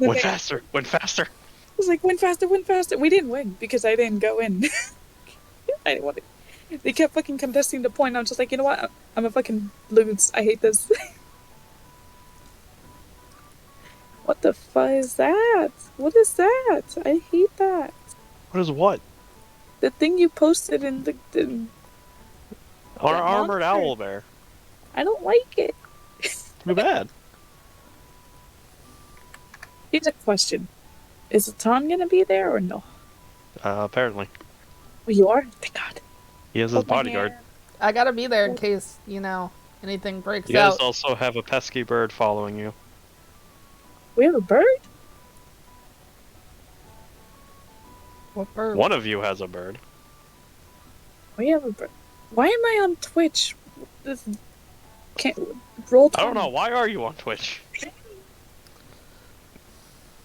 Went faster. Went faster. was like, win faster, win faster. We didn't win because I didn't go in. I didn't want to. They kept fucking contesting the point. I'm just like, you know what? I'm a fucking lose. I hate this. What the fuck is that? What is that? I hate that. What is what? The thing you posted in the Our that armored monster. owl bear. I don't like it. Too bad. Here's a question: is Tom gonna be there or no? Apparently. Oh, you are. Thank God. He is his Hold my bodyguard. hand. I gotta be there in case, anything breaks You guys out. also have a pesky bird following you. We have a bird. What bird? One of you has a bird. We have a bird. Why am I on Twitch? This can't roll. 20. I don't know. Why are you on Twitch?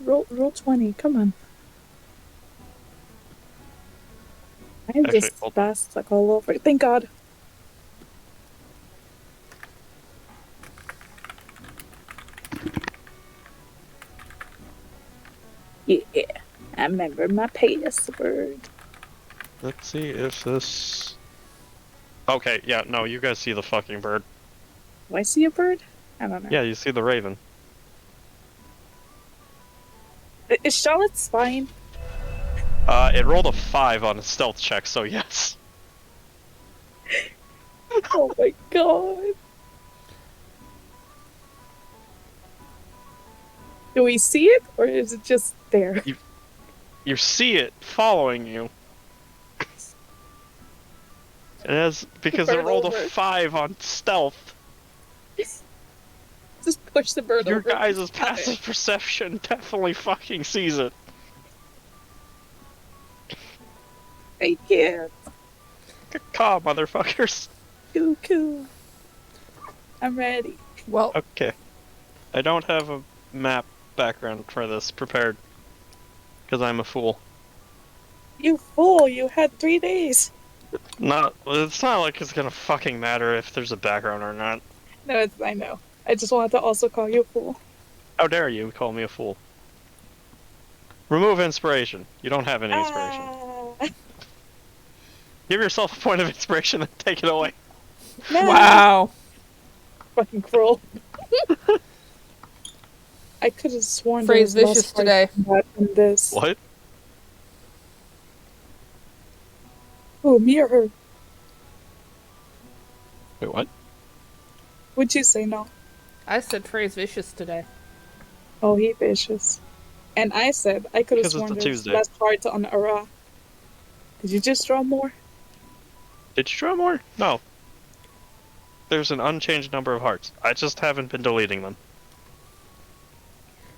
Roll 20. Come on. I am Actually, just hold fast like all over. Thank God. Yeah, I remember my password. Let's see if this... Okay, yeah, no, you guys see the fucking bird. Do I see a bird? I don't know. Yeah, you see the raven. Is Charlotte spying? It rolled a 5 on a stealth check, so yes. Oh my God. Do we see it, or is it just there? You see it following you. Because it Bird rolled over. a 5 on stealth. Just push the bird Your over. guys' passive perception definitely fucking sees it. I can't. Caw, motherfuckers. Cool. I'm ready. Well, Okay. I don't have a map background for this prepared. Because I'm a fool. You fool, you had 3 days. It's not like it's gonna fucking matter if there's a background or not. No, I know. I just wanted to also call you a fool. How dare you call me a fool? Remove inspiration. You don't have any inspiration. Ah, Give yourself a point of inspiration and take it away. no. wow. Fucking cruel. I could have sworn Phrase there was vicious less today. fight in this. What? Oh, me or her? Wait, what? Would you say no? I said phrase vicious today. Oh, he vicious. And I said I could have Because it's sworn a there was Tuesday. less fight on Ara. Did you just draw more? Did you draw more? No. There's an unchanged number of hearts. I just haven't been deleting them.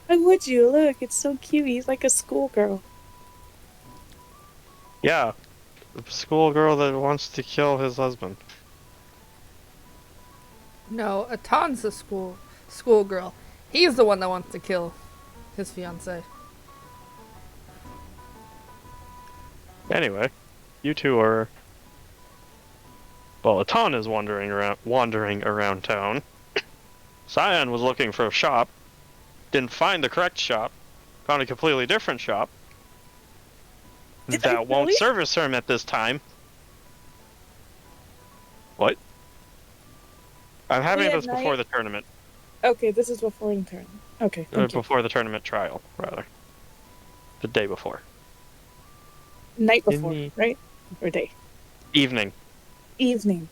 Why would you? Look, it's so cute. He's like a schoolgirl. Yeah. The schoolgirl that wants to kill his husband. No, Atan's a schoolgirl. He's the one that wants to kill his fiance. Anyway, you two are... Well, Atan is wandering around town. Cyan was looking for a shop. Didn't find the correct shop. Found a completely different shop. Did I That won't really? service him at this time. What? I'm having at this before night? the tournament. Okay, this is before the turn. Okay, thank you. Before the tournament trial, rather. The day before. Night In before, the- right? Or day? Evening. Evening.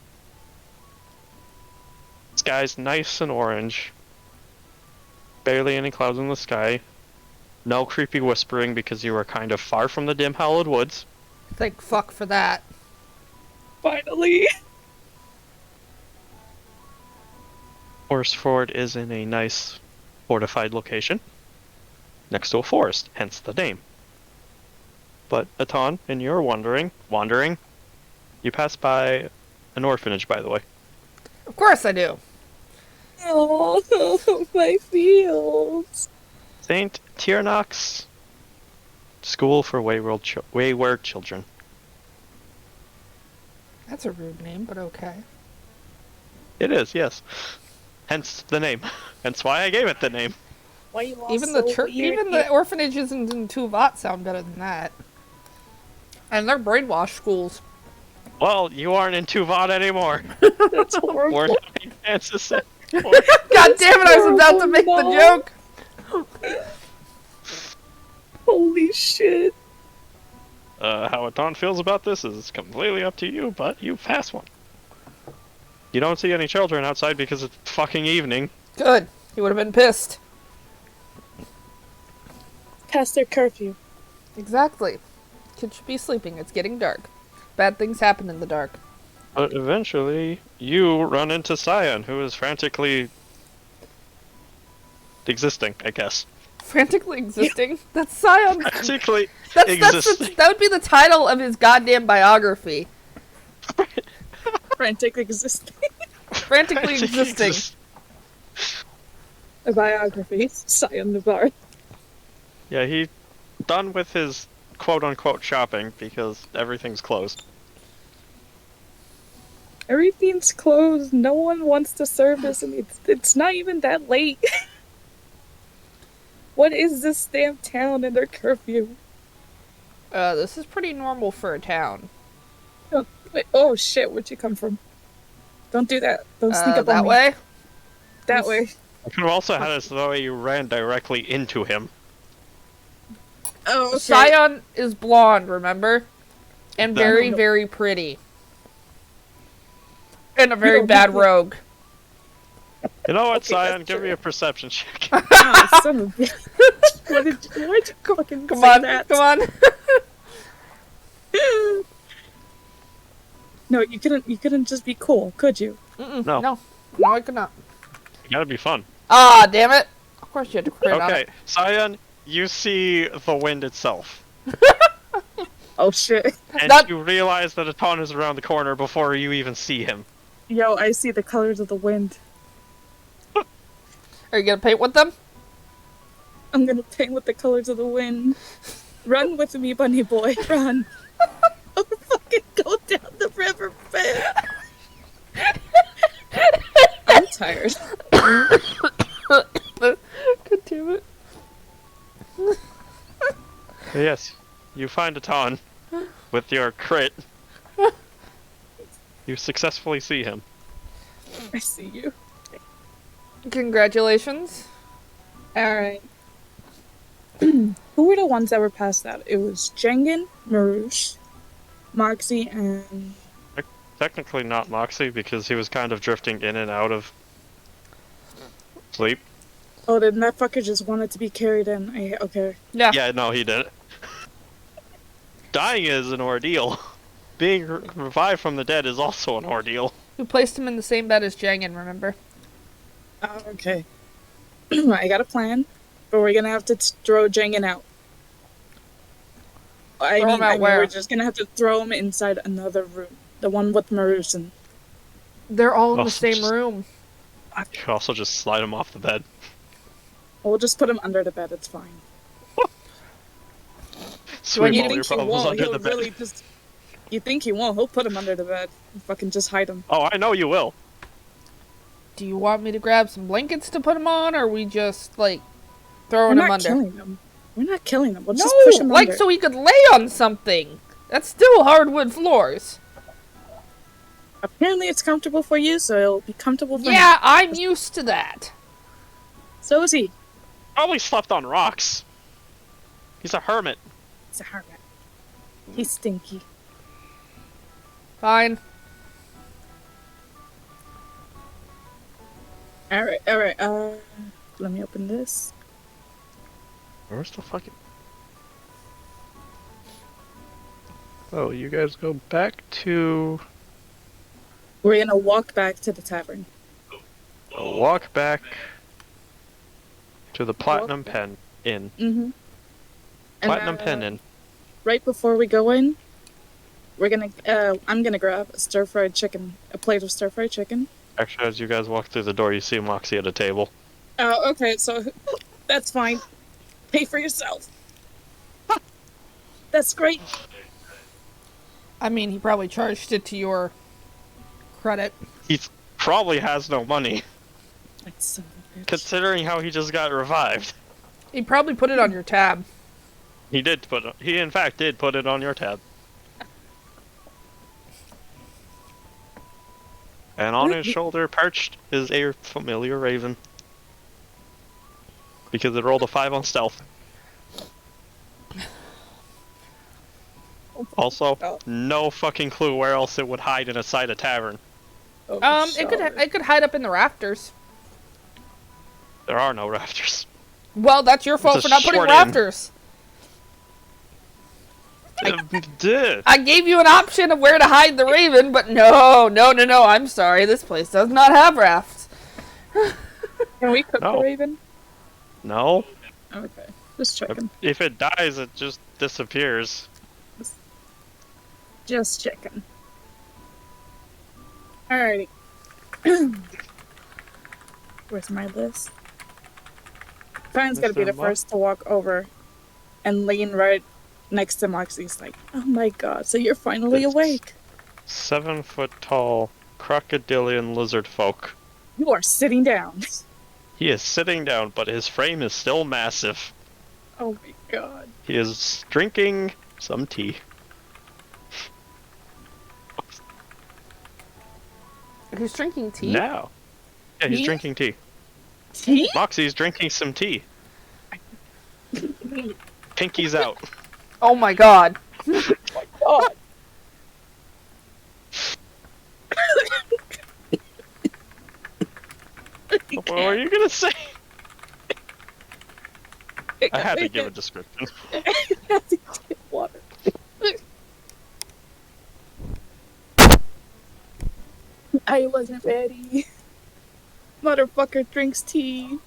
Sky's nice and orange. Barely any clouds in the sky. No creepy whispering because you are kind of far from the dim hallowed woods. Thank fuck for that. Finally. Horseford is in a nice fortified location. Next to a forest, hence the name. But Atan, and you're wandering, you pass by an orphanage, by the way. Of course I do. Oh, my fields. St. Tiernock's School for Wayward Children. That's a rude name, but okay. It is, yes. Hence the name. Hence why I gave it the name. Why you all Even the so church, weird? even the orphanages in Tuvat sound better than that. And they're brainwash schools. Well, you aren't in Tuvat anymore. That's horrible. We're not in Kansas anymore. God damn it! I was about to make the horrible, joke. Holy shit. How Don feels about this is completely up to you, but you passed one. You don't see any children outside because it's fucking evening. Good. He would have been pissed. Past their curfew. Exactly. Kids should be sleeping. It's getting dark. Bad things happen in the dark. But eventually, you run into Cyan, who is frantically existing, I guess. Frantically existing? That's Scion. Frantically That would be the title of his goddamn biography. Frantic existing. Frantically existing. A biography. Scion the Bard. Yeah, he done with his quote-unquote shopping because everything's closed. Everything's closed. No one wants to service, and it's not even that late. What is this damn town and their curfew? This is pretty normal for a town. Oh, wait, oh shit, where'd you come from? Don't do that. Don't sneak up on That me. way? That way. I could have also had it the way you ran directly into him. Oh, okay. Scion is blonde, remember? And very, No. very pretty. And a very No, bad no. rogue. You know what, Okay, Cyan? that's Give me true. a perception check. Ah, son of a bitch. Why'd you fucking Come say on, that? come on. No, you couldn't just be cool, could you? Mm-mm, No. no, I could not. You gotta be fun. Ah, damn it. Of course you had to crit on Okay, it. Cyan, you see the wind itself. Oh shit. And That- you realize that Aton is around the corner before you even see him. Yo, I see the colors of the wind. Are you gonna paint with them? I'm gonna paint with the colors of the wind. Run with me, bunny boy, run. I'll fucking go down the river bed. I'm tired. God damn it. Yes, you find Aton with your crit. You successfully see him. I see you. Congratulations. Alright. Who were the ones that were past that? It was Jengen, Marouche, Moxie, and... Technically not Moxie, because he was kind of drifting in and out of sleep. Oh, then that fucker just wanted to be carried in. Okay. Yeah. Yeah, no, he didn't. Dying is an ordeal. Being revived from the dead is also an ordeal. We placed him in the same bed as Jangan, remember? Oh, okay. I got a plan, but we're gonna have to throw Jengen out. Throw him out where? We're just gonna have to throw him inside another room. The one with Marouche and... They're all in the Oh, same just- room. You could also just slide him off the bed. We'll just put him under the bed, it's fine. Sweep you all think your he problems won't, under he'll the bed. really just... You think he won't, he'll put him under the bed. Fucking just hide him. Oh, I know you will. Do you want me to grab some blankets to put him on, or are we just, like, We're throwing him not under? killing him. We're not killing him, we'll No, just push him like under. so he could lay on something. That's still hardwood floors. Apparently it's comfortable for you, so it'll be comfortable for Yeah, him. I'm used to that. So is he. Probably slept on rocks. He's a hermit. He's a hermit. He's stinky. Fine. Alright, let me open this. Where's the fucking... Oh, you guys go back to... We're gonna walk back to the tavern. Walk back to the Platinum Pen Inn. Mm-hmm. Platinum Pen Inn. Right before we go in, we're gonna, I'm gonna grab a stir-fried chicken. A plate of stir-fried chicken. Actually, as you guys walk through the door, you see Moxie at a table. Oh, okay, so that's fine. Pay for yourself. That's great. I mean, he probably charged it to your credit. He probably has no money, That son of a bitch. considering how he just got revived. He probably put it on your tab. He in fact did put it on your tab. And on his shoulder perched is a familiar raven. Because it rolled a 5 on stealth. Also, no fucking clue where else it would hide inside a tavern. It could hide up in the rafters. There are no rafters. Well, that's your fault It's a for not putting short inn. rafters. I gave you an option of where to hide the raven, but no. I'm sorry, this place does not have rafts. Can we cook the No. raven? No. Okay, just checking. If it dies, it just disappears. Just checking. Alrighty. Where's my list? Finn's gonna be Mr. the Muff? first to walk over and lean right next to Moxie's like, oh my god, so you're finally This- awake. 7 foot tall crocodilian lizard folk. You are sitting down. He is sitting down, but his frame is still massive. Oh my god. He is drinking some tea. Who's drinking tea? Now. Yeah, he's Tea? drinking tea. Tea? Moxie's drinking some tea. Pinky's out. Oh my god. God. What were you gonna say? I had to give a description. Water. I wasn't ready. Motherfucker drinks tea.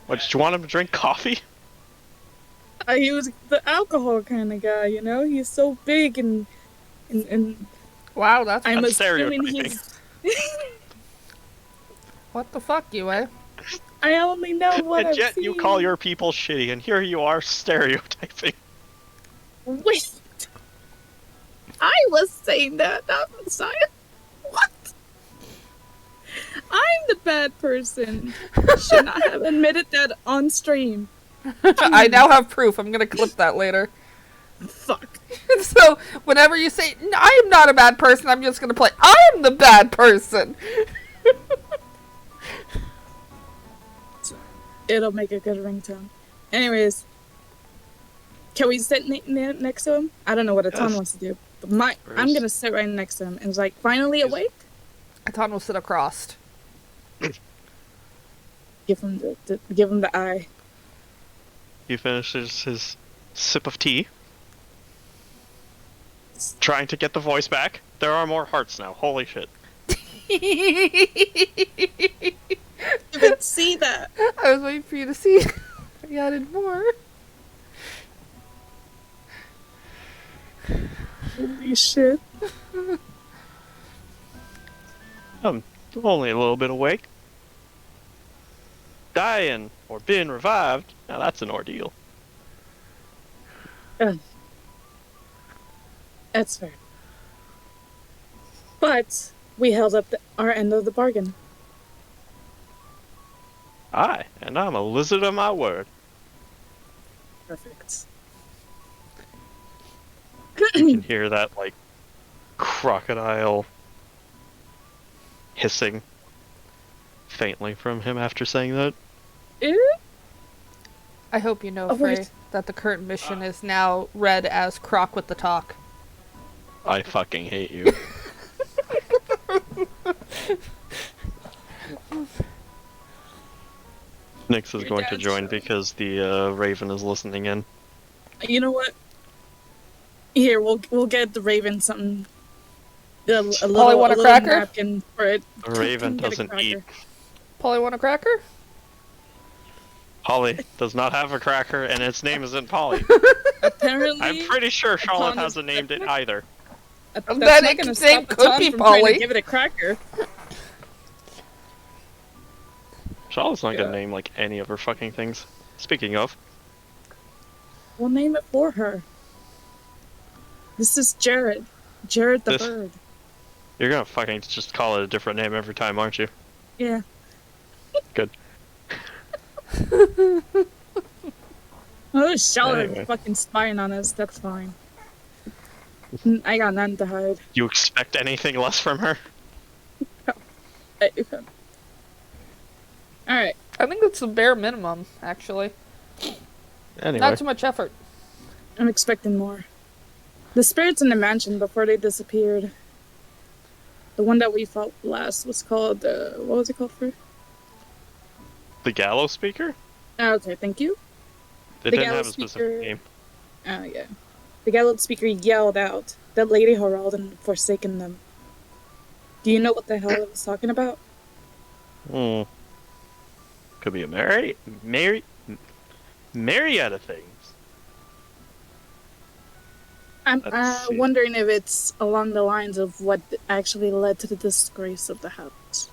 What, did you want him to drink coffee? He was the alcohol kind of guy, you know? He's so big and Wow, that's I'm That's assuming stereotyping. he's... what the fuck, you eh? I only know what And I've yet you seen. call your people shitty, and here you are stereotyping. Wait. I was saying that, not Messiah. What? I'm the bad person. Should not have admitted that on stream. I now have proof. I'm gonna clip that later. Fuck. So, whenever you say, I am not a bad person, I'm just gonna play, I am the bad person. It'll make a good ringtone. Anyways, can we sit next to him? I don't know what Atan Yes. wants to do. But I'm gonna sit right next to him and it's like, finally Yes. awake? Atan will sit across. Give him the eye. He finishes his sip of tea. Trying to get the voice back. There are more hearts now. Holy shit. You can see that. I was waiting for you to see. I added more. Holy shit. I'm only a little bit awake. Dying or being revived. Now that's an ordeal. That's fair. But we held up our end of the bargain. Aye, and I'm a lizard of my word. Perfect. You can hear that, like, crocodile hissing faintly from him after saying that. I hope you know, Oh, Frey, wait. that the current mission is now read as Croc with the Talk. I fucking hate you. Nyx is Your going to dad's join show. because the Raven is listening in. You know what? Here, we'll get the Raven something. A little, want a little cracker? napkin for it. The Raven Get a doesn't cracker. eat. Polly, want a cracker? Polly does not have a cracker, and its name isn't Polly. Apparently, I'm pretty sure Charlotte Upon hasn't named it either. that's Then not it gonna could stop could Atan be from trying Polly. to give it a cracker. Charlotte's not Yeah. gonna name, like, any of her fucking things. Speaking of, We'll name it for her. This is Jared. Jared the This- bird. you're gonna fucking just call it a different name every time, aren't you? Yeah. Good. Oh, Charlotte Anyway. fucking spying on us. That's fine. I got nothing to hide. You expect anything less from her? Alright. I think that's the bare minimum, actually. Anyway. Not too much effort. I'm expecting more. The spirits in the mansion before they disappeared. The one that we fought last was called, what was it called for? The gallows speaker? Oh, okay, thank you. They The didn't have gallows a specific speaker- name. Oh, yeah. The gallows speaker yelled out that Lady Harald had forsaken them. Do you know what the hell it was talking about? Hmm. Could be a myriad of things. I'm Let's see. wondering if it's along the lines of what actually led to the disgrace of the house.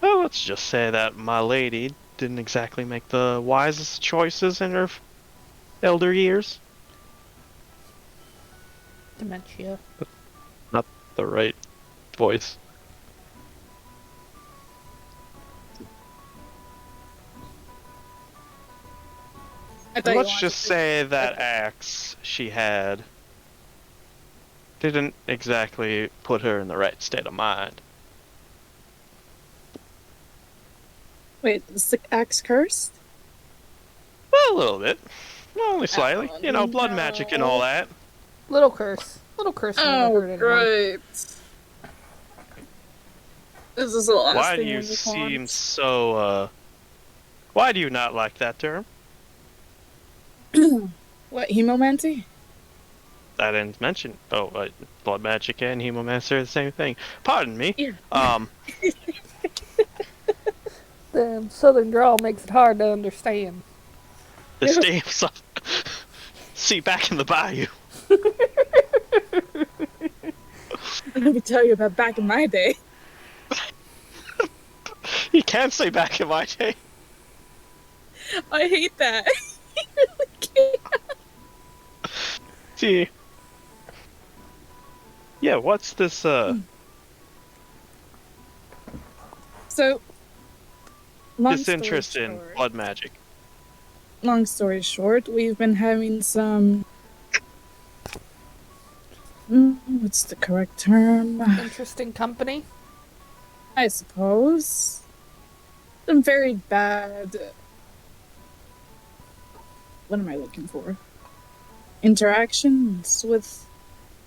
Well, let's just say that my lady didn't exactly make the wisest choices in her elder years. Dementia. Not the right voice. Let's just say that axe she had didn't exactly put her in the right state of mind. Wait, is the axe cursed? Well, a little bit. Well, only slightly. Oh, You know, blood magic and all that. Little curse. Little curse never hurt anyone. great. This is the last Why do thing you we seem want. so, why do you not like that term? What, hemomancy? I didn't mention. Oh, blood magic and hemomancer are the same thing. Pardon me. Yeah. The southern drawl makes it hard to understand. The stamps. See, back in the Bayou. Let me tell you about back in my day. You can't say back in my day. I hate that. You really can't. See. Yeah, what's this, So, disinterest in blood magic? long story short, we've been having some. What's the correct term? Interesting company. I suppose. Some very bad. What am I looking for? Interactions with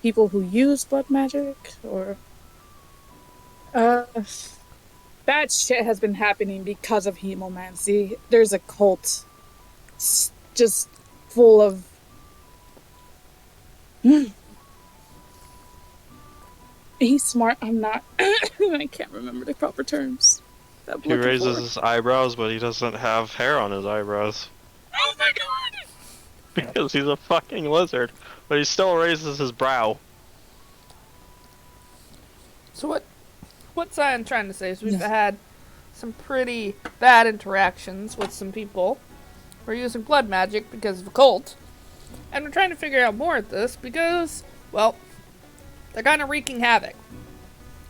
people who use blood magic, or. Bad shit has been happening because of hemomancy. There's a cult just full of. He's smart. I'm not. I can't remember the proper terms. that I'm He looking raises for. his eyebrows, but he doesn't have hair on his eyebrows. Oh my god! Because he's a fucking lizard. But he still raises his brow. So what's I'm trying to say is we've had some pretty bad interactions with some people. We're using blood magic because of a cult. And we're trying to figure out more at this because, well, they're kind of wreaking havoc.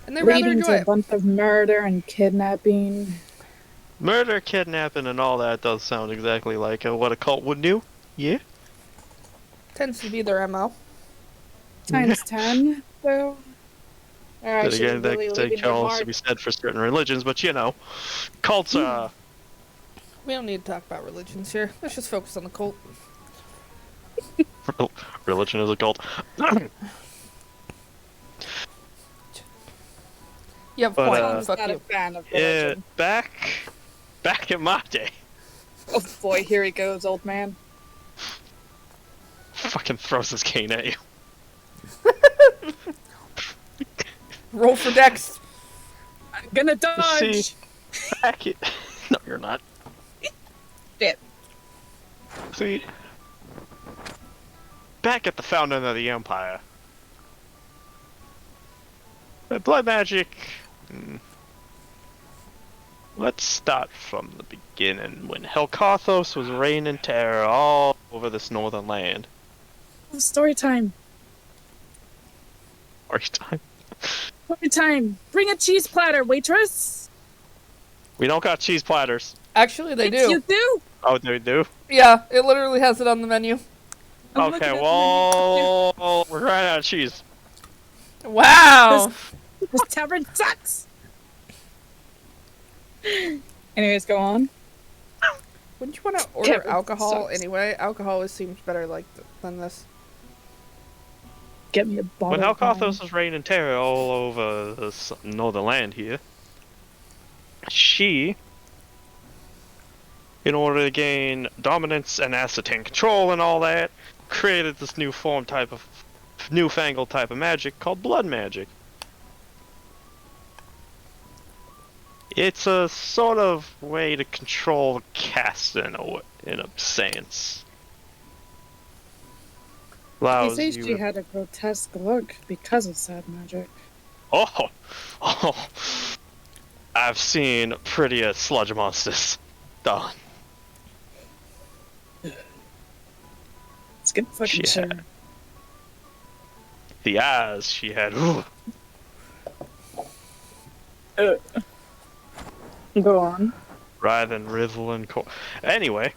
And they rather Leading enjoy to a it. bunch of murder and kidnapping. Murder, kidnapping, and all that does sound exactly like what a cult would do. Yeah? Tends to be their MO. Times 10, though. They're Then actually again, that, really that leaving can their also mark. be said for certain religions, but you know, cults, We don't need to talk about religions here. Let's just focus on the cult. religion is a cult. You have a But, point. Tom's Fuck not a you. fan of Yeah, religion. back in my day, Oh boy, here he goes, old man. fucking throws his cane at you. Roll for Dex. I'm gonna dodge! See, back it. No, you're not. Shit. See, back at the founding of the Empire, blood magic. Let's start from the beginning, when Helcathos was reigning terror all over this northern land. Story time. Story time. Story time. Bring a cheese platter, waitress! We don't got cheese platters. Actually, they Yes, do. you do. Oh, they do? Yeah, it literally has it on the menu. I'm looking Okay, at the menu. well, we're running out of cheese. Wow. This tavern sucks. Anyways, go on. Wouldn't you want to order Tavern alcohol sucks. anyway? Alcohol seems better than this. Get me a bottle When of wine. Helcothos was reigning terror all over the northern land here, she, in order to gain dominance and ascertain control and all that, created this newfangled type of magic called blood magic. It's a sort of way to control caste in a sense. You Allows say you. she had a grotesque look because of sad magic. Oh, oh, I've seen prettier sludge monsters done. It's getting fucking She sure. had the eyes she had. Ooh, Go on. rather than Rivel and Anyway,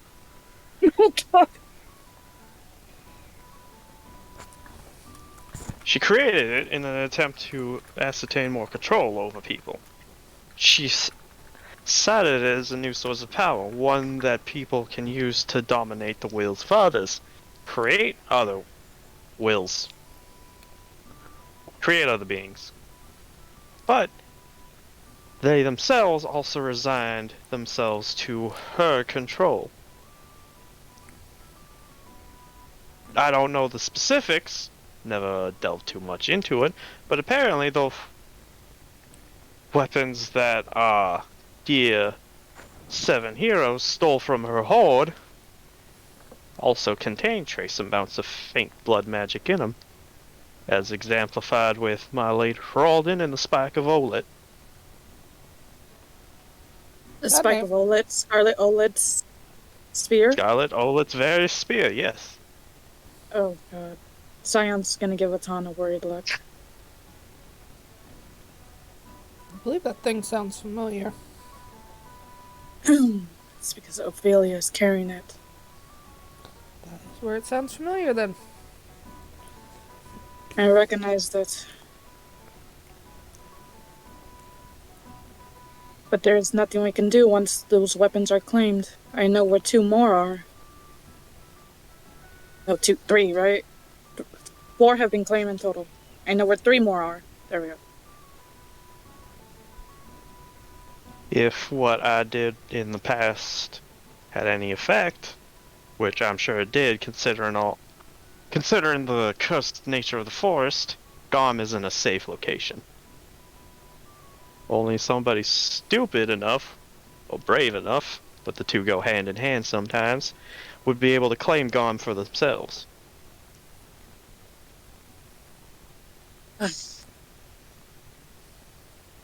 she created it in an attempt to ascertain more control over people. She cited it as a new source of power, one that people can use to dominate the wills of others, create other wills, create other beings. But they themselves also resigned themselves to her control. I don't know the specifics, never delved too much into it, but apparently those weapons that our dear Seven Heroes stole from her horde also contain trace amounts of faint blood magic in them, as exemplified with my late Heraldin and the Spike of Olet. The spike of Olet, Scarlet Olet's spear. Scarlet Olet's various spear, yes. Oh god. Scion's gonna give Atan a worried look. I believe that thing sounds familiar. It's because Ophelia's carrying it. That is where it sounds familiar then. I recognized it. But there's nothing we can do once those weapons are claimed. I know where 2 more are. No, 3, right? 4 have been claimed in total. I know where 3 more are. There we go. If what I did in the past had any effect, which I'm sure it did, considering the cursed nature of the forest, Gom isn't a safe location. Only somebody stupid enough, or brave enough, but the two go hand in hand sometimes, would be able to claim Gom for themselves.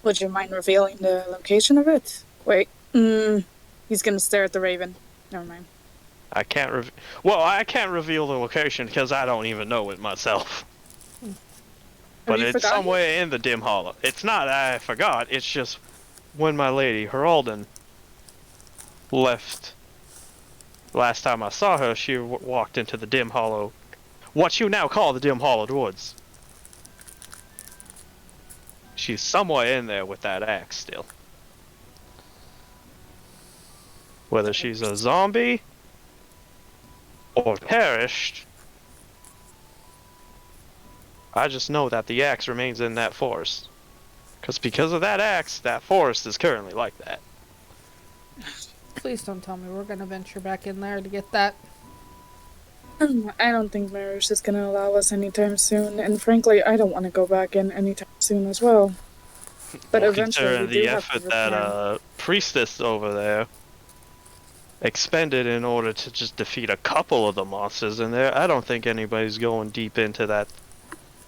Would you mind revealing the location of it? Wait. He's gonna stare at the raven. Never mind. I can't reveal the location because I don't even know it myself. But you it's forgotten? somewhere in the dim hollow. It's not I forgot, it's just when my lady Heraldin left last time I saw her, she walked into the dim hollow, what you now call the dim hollowed woods. She's somewhere in there with that axe still. Whether she's a zombie or perished, I just know that the axe remains in that forest. Because of that axe, that forest is currently like that. Please don't tell me we're gonna venture back in there to get that. I don't think Marish is gonna allow us anytime soon, and frankly, I don't want to go back in anytime soon as well. But Well, eventually, we considering do the have to effort that return. priestess over there expended in order to just defeat a couple of the monsters in there, I don't think anybody's going deep into that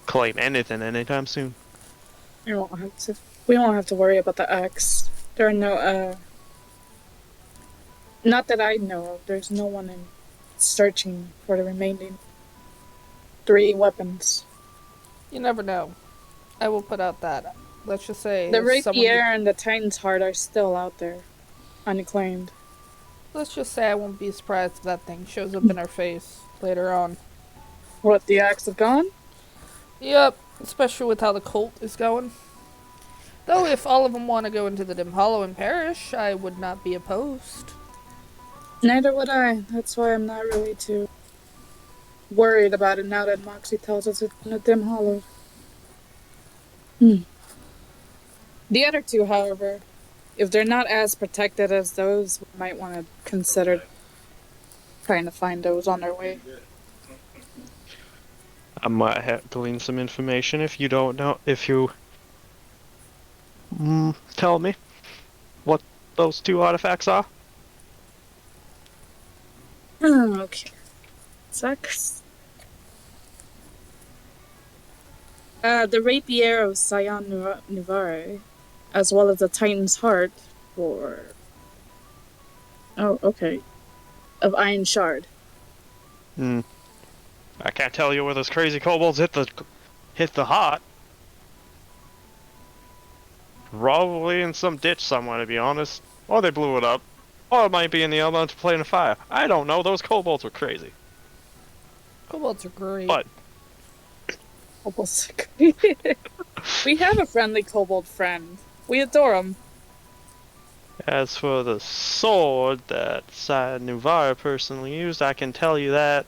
claim anything anytime soon. We won't have to. We won't have to worry about the axe. There are no. Not that I know of. There's no one in searching for the remaining 3 weapons. You never know. I will put out that. Let's just say The if someone rapier and the Titan's heart are still out there, unclaimed. Let's just say I won't be surprised if that thing shows up in our face later on. What, the axe have gone? Yep, especially with how the cult is going. Though if all of them want to go into the Dim Hollow and perish, I would not be opposed. Neither would I. That's why I'm not really too worried about it now that Moxie tells us it's in a dim hollow. The other two, however, if they're not as protected as those, we might want to consider trying to find those on their way. I might have gleaned some information if you don't know. If you tell me what those two artifacts are. Okay. Sucks. The Rapier of Sion Nuvare, as well as the Titan's Heart for... Oh, okay. Of Iron Shard. I can't tell you where those crazy kobolds hit the heart. Probably in some ditch somewhere, to be honest. Or they blew it up. Or it might be in the elemental plane of fire. I don't know. Those kobolds were crazy. Kobolds are great. But Kobolds are great. We have a friendly kobold friend. We adore him. as for the sword that Sia Nuvara personally used, I can tell you that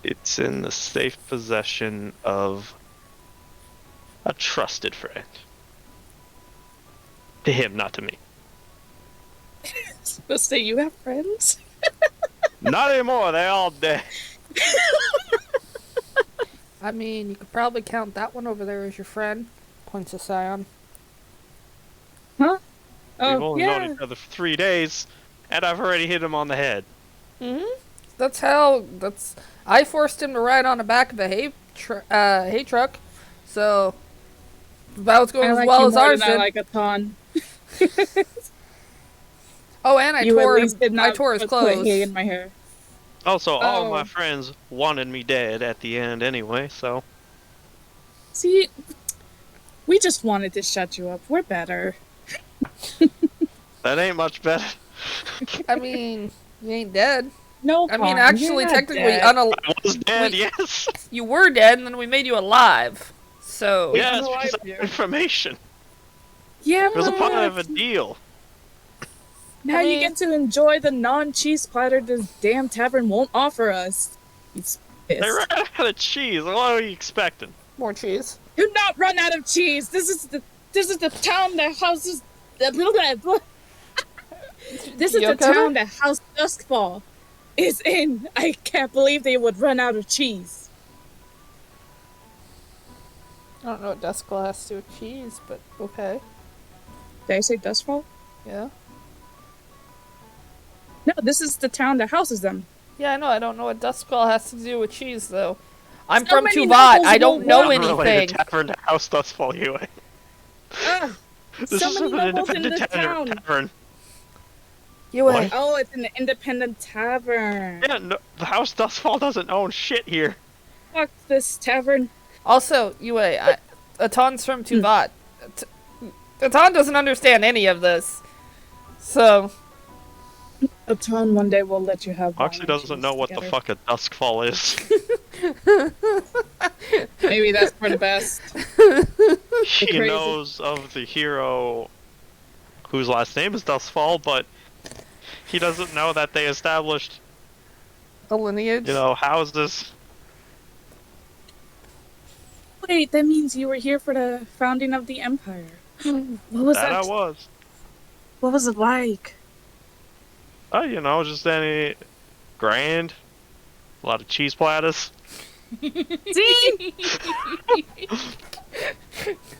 it's in the safe possession of a trusted friend. To him, not to me. Supposed to say you have friends? Not anymore, they're all dead. I mean, you could probably count that one over there as your friend. Points to Sion. Huh? We've Oh, only yeah. known each other for 3 days, and I've already hit him on the head. That's how. I forced him to ride on the back of a hay truck, so that was going I as like well you as more ours than I did. like a ton. Oh, and I You at least did I not tore his put clothes. hay in my hair. Also, all of Oh. my friends wanted me dead at the end anyway, so... See, we just wanted to shut you up. We're better. That ain't much better. I mean, you ain't dead. No, I mean, Pom, actually, you're not technically, dead. I was dead, yes! you were dead, and then we made you alive. So We Yes, unalived because of you. information. Yeah, It was a part but of a deal. now I you mean- get to enjoy the non-cheese platter this damn tavern won't offer us. He's pissed. They ran out of cheese. What are you expecting? more cheese. Do not run out of cheese. This is the town that houses. This is You the okay? town that House Duskfall is in. I can't believe they would run out of cheese. I don't know what Duskwall has to do with cheese, but okay. Did I say Duskfall? Yeah. No, this is the town that houses them. Yeah, I know. I don't know what Duskwall has to do with cheese, though. I'm So from many Tuvat. nobles I don't won't know want- Unrelated anything. tavern to House Dustfall, anyway. Ugh, This so is many an nobles in independent the town. tavern. You What? wait. Oh, it's an independent tavern. Yeah, no, the House Dustfall doesn't own shit here. Fuck this tavern. Also, you wait. Aton's from Tuvat. Aton doesn't understand any of this. So, A town one day will let you have. Moxley wine and doesn't cheese know what together. the fuck a Duskfall is. Maybe that's for the best. He crazy. knows of the hero whose last name is Dustfall, but he doesn't know that they established, a lineage. houses. Wait, that means you were here for the founding of the empire. What was That that? I was. What was it like? Just any grand. A lot of cheese platters. See?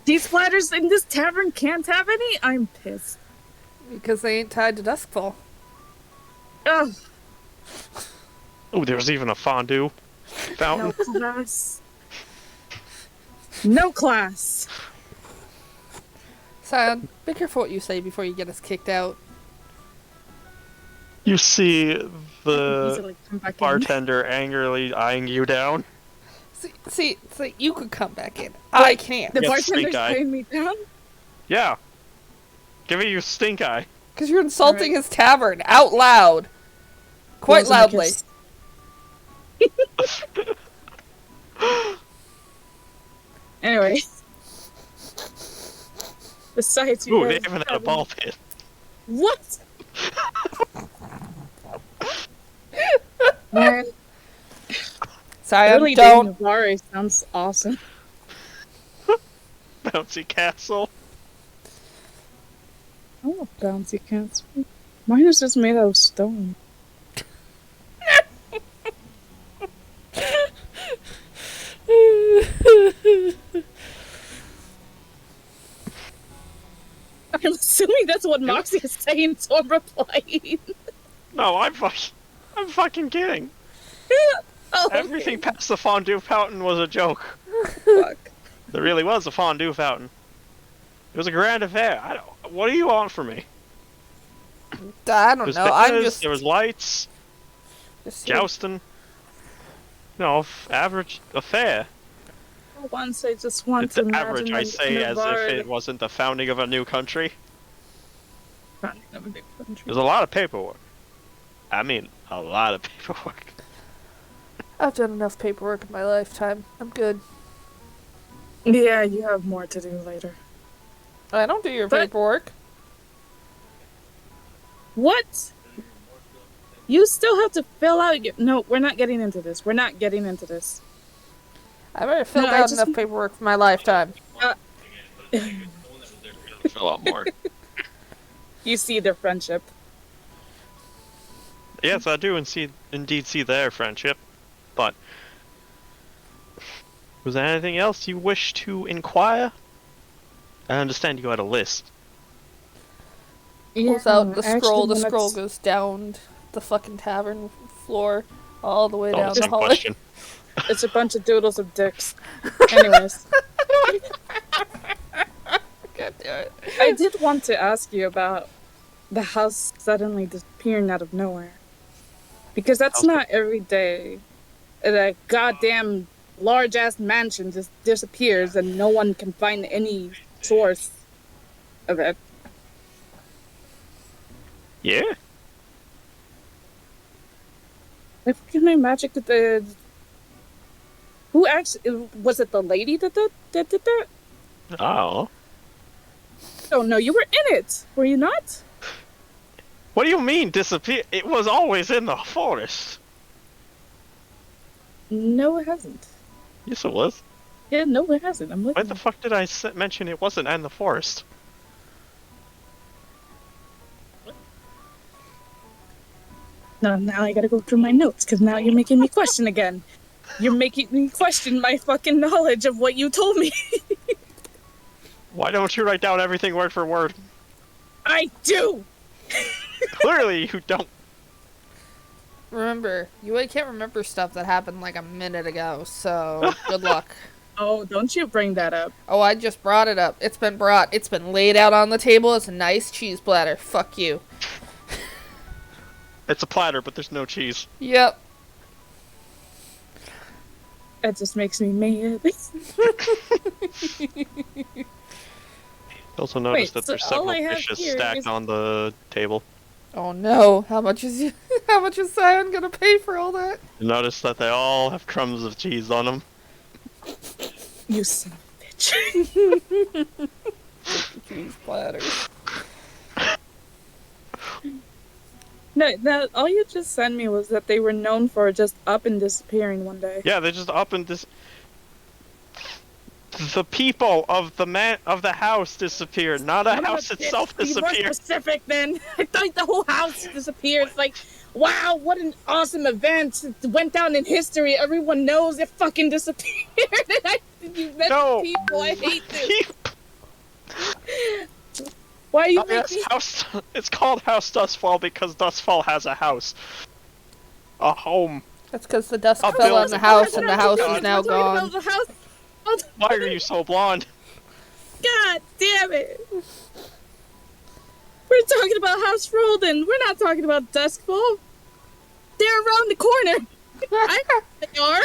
These platters in this tavern can't have any? I'm pissed. Because they ain't tied to Duskfall. Ugh, Oh, there's even a fondue fountain. no class. No class. Sion, be careful what you say before you get us kicked out. You see Easily the come back in. bartender angrily eyeing you down. See, you could come back in. I can't. The Yes, bartender's stink eye. paying me down? Yeah. giving you stink eye. Because you're insulting Alright. his tavern out loud. Quite Blows him a loudly. kiss. Anyway. Besides, you Ooh, they guys even had a having- ball pit. What? Man, Sorry, early day don't. Navarre sounds awesome. Bouncy castle. I love bouncy castle. Mine is just made out of stone. I'm assuming that's what Moxie is saying, so I'm replying. No, I'm fucking kidding. Oh, Everything past the fondue fountain was a joke. fuck. There really was a fondue fountain. It was a grand affair. What do you want from me? I There don't was know. I'm banners, just. there was lights, just jousting. No, average affair. For once, I just want It's to imagine average, I say, as Navarre if it wasn't the founding of a new country. founding of a big country. There's a lot of paperwork. I mean, a lot of paperwork. I've done enough paperwork in my lifetime. I'm good. Yeah, you have more to do later. I don't do your But- paperwork. What? You still have to fill out your... No, we're not getting into this. We're not getting into this. I've already filled No, I out just- enough paperwork for my lifetime. A lot more. You see their friendship. Yes, I do indeed see their friendship, but was there anything else you wish to inquire? I understand you had a list. Pulls out the actually, scroll. The when scroll it's- goes down the fucking tavern floor, all the way Oh, down the the same hallway. question. It's a bunch of doodles of dicks. Anyways, God damn it. I did want to ask you about the house suddenly disappearing out of nowhere. Because that's House- not every day. A goddamn large-ass mansion just disappears and no one can find any source of it. Yeah. I forget my magic with the... Who actually... Was it the lady that did that? Oh. Oh no, you were in it! Were you not? What do you mean disappear? It was always in the forest. No, it hasn't. Yes, it was. Yeah, no, it hasn't. I'm Why looking. the fuck did I mention it wasn't in the forest? No, now I gotta go through my notes, because now you're making me question again. You're making me question my fucking knowledge of what you told me. Why don't you write down everything word for word? I do! Clearly you don't. Remember, you can't remember stuff that happened like a minute ago, so good luck. Oh, don't you bring that up. Oh, I just brought it up. It's been brought. It's been laid out on the table. It's a nice cheese platter. Fuck you. It's a platter, but there's no cheese. Yep. That just makes me mad. Also notice Wait, that so there's all several I have dishes here stacked is- on the table. Oh no. How much is Sion gonna pay for all that? You notice that they all have crumbs of cheese on them. You son of a bitch. Cheese platters. No, all you just sent me was that they were known for just up and disappearing one day. Yeah, they're just up and the people of the house disappeared, not a Son of a house bitch, itself Be more disappeared. specific then. I thought the whole house disappeared. It's like, wow, what an awesome event. It went down in history. Everyone knows it fucking disappeared. You met No. the people. I hate this. Why are you Yes, making... house. It's called House Dustfall because Dustfall has a house, a home. That's because the dust A fell on the building. house and the Oh, house God. is now We're talking gone. about the house. Oh, Why are you so blonde? God damn it. We're talking about House Rolden. We're not talking about Duskfall. They're around the corner. I know where they are.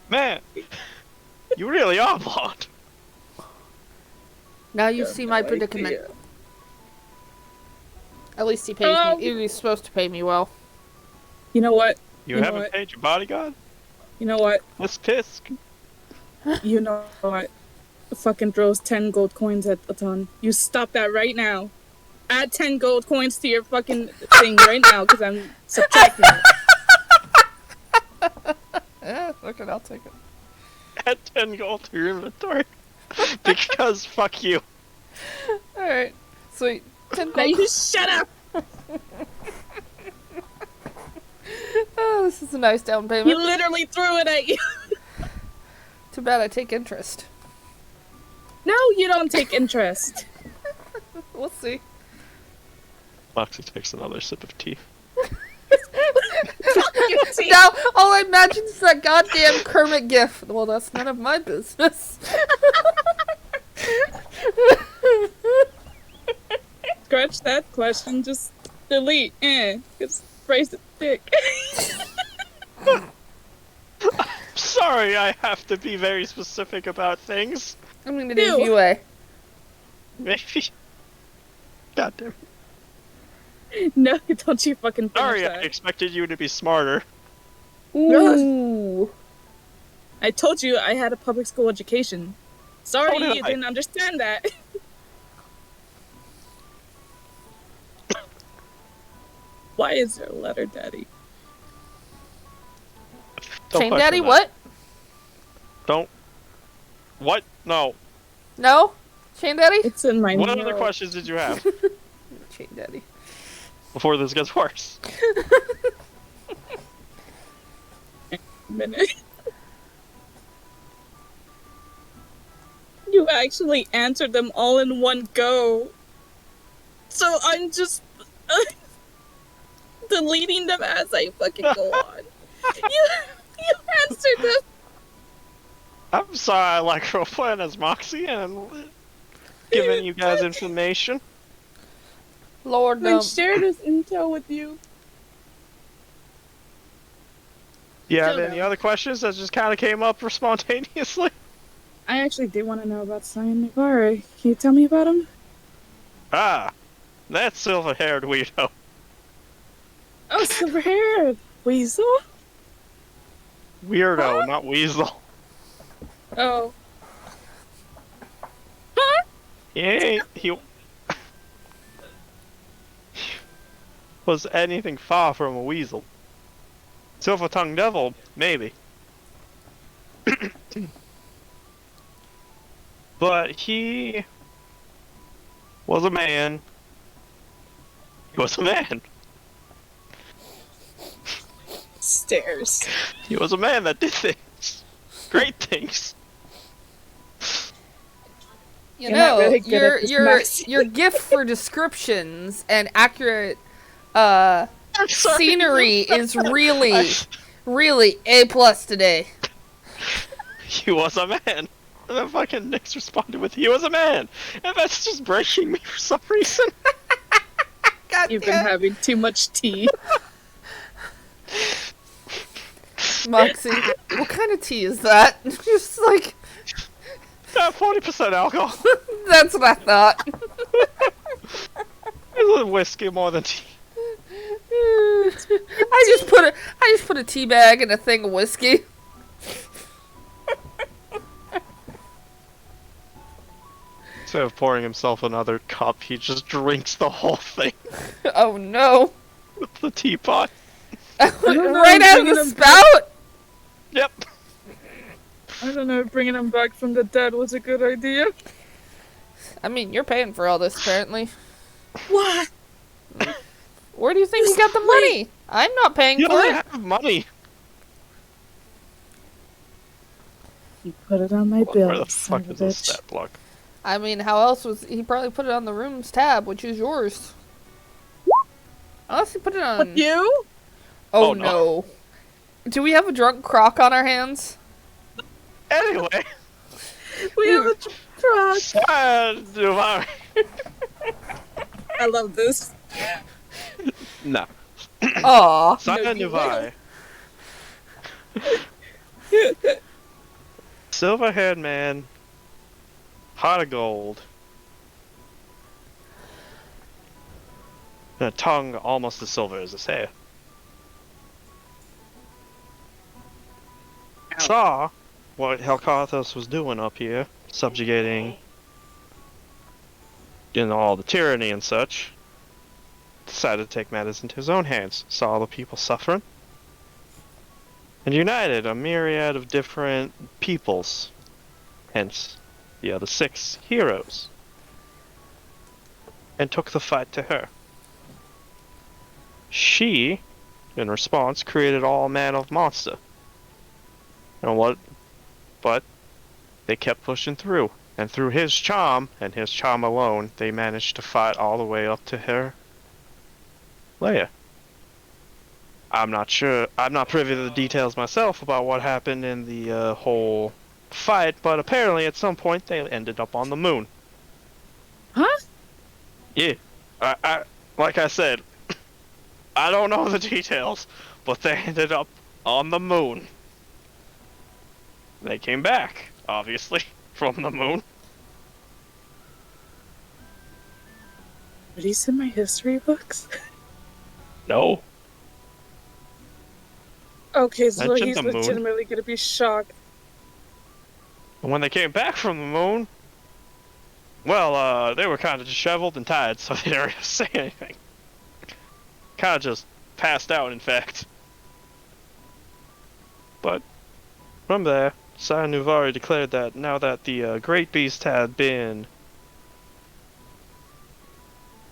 Man, You really are blonde. Now you Got see no my predicament. idea. At least he pays me. He's supposed to pay me well. You know what? You know haven't what? paid your bodyguard? You know what? Miss Tisk. You know what? Fucking throws 10 gold coins at a ton. You stop that right now. Add 10 gold coins to your fucking thing right now, because I'm subtracting it. Yeah, okay, I'll take it. Add 10 gold to your inventory. Because fuck you. Alright, sweet. 10 Now gold. you shut up! Oh, this is a nice down He payment. literally threw it at you. Too bad I take interest. No, you don't take interest. We'll see. Moxie takes another sip of tea. You see? Now, all I imagine is that goddamn Kermit gif. Well, that's none of my business. Scratch that question, just delete. Just phrase it thick. Sorry, I have to be very specific about things. I'm gonna Ew. do UA. Maybe. Goddamn. No, don't you fucking finish Sorry, I that. expected you to be smarter. Ooh. I told you I had a public school education. Sorry So did you I. didn't understand that. Why is there a letter, Daddy? Don't Chain question Daddy, that. what? Don't. What? No. No? Chain Daddy? It's in my What mural. other questions did you have Chain Daddy. before this gets worse? Minute. You actually answered them all in one go. So I'm just deleting them as I fucking go on. You answered them. I'm sorry I like roleplaying as Moxie and giving you guys information. Lord, I no. shared this intel with you. Do you have Still any don't. other questions that just kind of came up spontaneously? I actually do want to know about Cyan Navarre. Can you tell me about him? Ah, that silver-haired weirdo. Oh, silver-haired weasel. Weirdo, Huh? not weasel. Oh. Huh? He was anything far from a weasel. Silver-tongued devil, maybe. But he was a man. He was a man. Stairs. He was a man that did things. Great things. You You're not know, really good at this, Maxie. your gift for descriptions and accurate I'm sorry. scenery is really A+ today. He was a man. And then fucking Nyx responded with, he was a man. And that's just breaking me for some reason. God You've been damn. having too much tea. Moxie, what kind of tea is that? Just like, 40% alcohol. that's what I thought. It's a whiskey more than tea. I just put a tea bag in a thing of whiskey. Instead of pouring himself another cup, he just drinks the whole thing Oh no. with the teapot. Right out of the spout? Yep. I don't know if bringing him back from the dead was a good idea. I mean, you're paying for all this apparently. What? Where do you think you got the money? I'm not paying You for don't it. have money. You put it on my bill, Where the you son fuck of is a the bitch. stat block? I mean, how else was he probably put it on the rooms tab, which is yours. Unless he put it on. What, you? Oh Oh, no. no. Do we have a drunk croc on our hands? Anyway. We have a truck. Dubai. I love this. No. Aw. Sana you Nuvai silver-haired man, heart of gold, and a tongue almost as silver as his hair. Saw what Helcathos was doing up here, subjugating, all the tyranny and such. Decided to take matters into his own hands. Saw the people suffering, and united a myriad of different peoples. Hence, the other 6 heroes, and took the fight to her. She, in response, created all manner of monster. But they kept pushing through, and through his charm, and his charm alone, they managed to fight all the way up to her lair. I'm not privy to the details myself about what happened in the whole fight, but apparently at some point they ended up on the moon. Huh? Yeah. Like I said, I don't know the details, but they ended up on the moon. They came back, obviously, from the moon. Are these in my history books? No. Okay, so Mentioned he's the moon. legitimately gonna be shocked. And when they came back from the moon, well, they were kind of disheveled and tired, so they didn't really say anything. Kind of just passed out, in fact. But from there, Sire Nuvari declared that now that the Great Beast had been...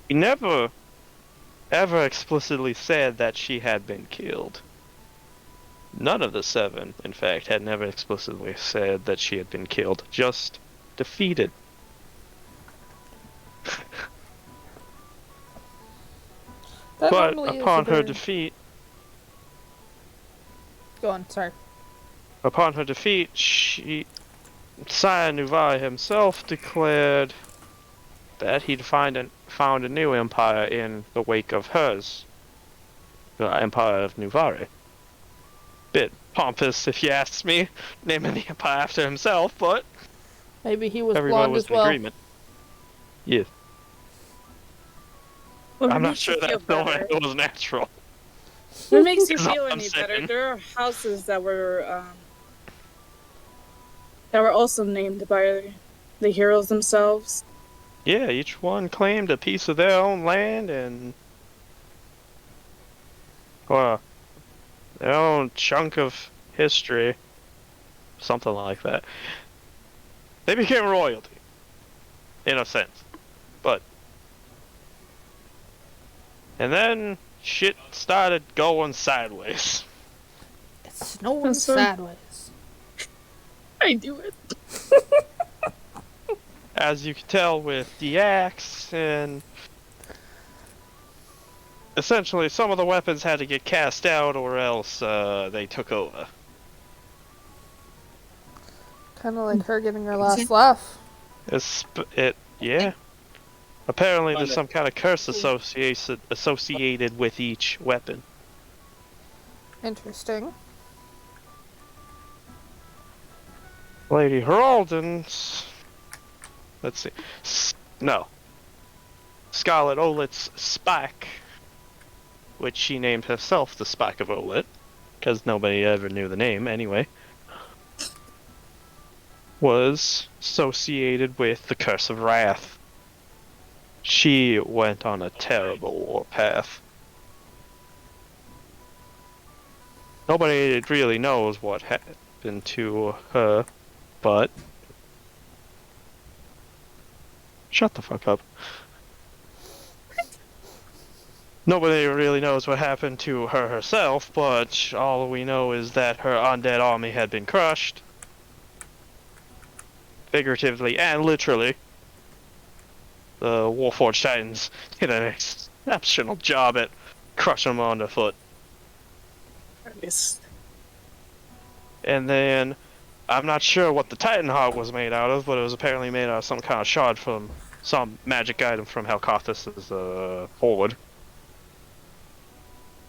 He never, ever explicitly said that she had been killed. None of the 7, in fact, had never explicitly said that she had been killed, just defeated. That But normally is upon a her very- defeat, Go on, sorry. Sire Nuvari himself declared that he'd found a new empire in the wake of hers, the Empire of Nuvari. Bit pompous, if you ask me, naming the empire after himself, but Maybe he was everyone blonde was as in well. agreement. Yes, Well, I'm it not makes sure you feel that better. it was natural. What makes you That's all feel I'm any better? saying. There are houses that were also named by the heroes themselves. Yeah, each one claimed a piece of their own land and, well, their own chunk of history, something like that. They became royalty, in a sense, but... And then, shit started going sideways. It's snowing That's so- sideways. I do it. As you can tell with the axe, and... essentially, some of the weapons had to get cast out, or else, they took over. Kind of like her getting her last laugh. Yeah. Apparently there's some kind of curse associated with each weapon. Interesting. Lady Heraldon's... Let's see. No. Scarlet Olet's spike, which she named herself the Spike of Olet, because nobody ever knew the name anyway, was associated with the Curse of Wrath. She went on a terrible warpath. Nobody really knows what happened to her, but... Shut the fuck up. Nobody really knows what happened to her herself, but all we know is that her undead army had been crushed. Figuratively and literally. The Warforged Titans did an exceptional job at crushing them underfoot. Yes. And then, I'm not sure what the Titan Heart was made out of, but it was apparently made out of some kind of shard from some magic item from Helcathos' forward.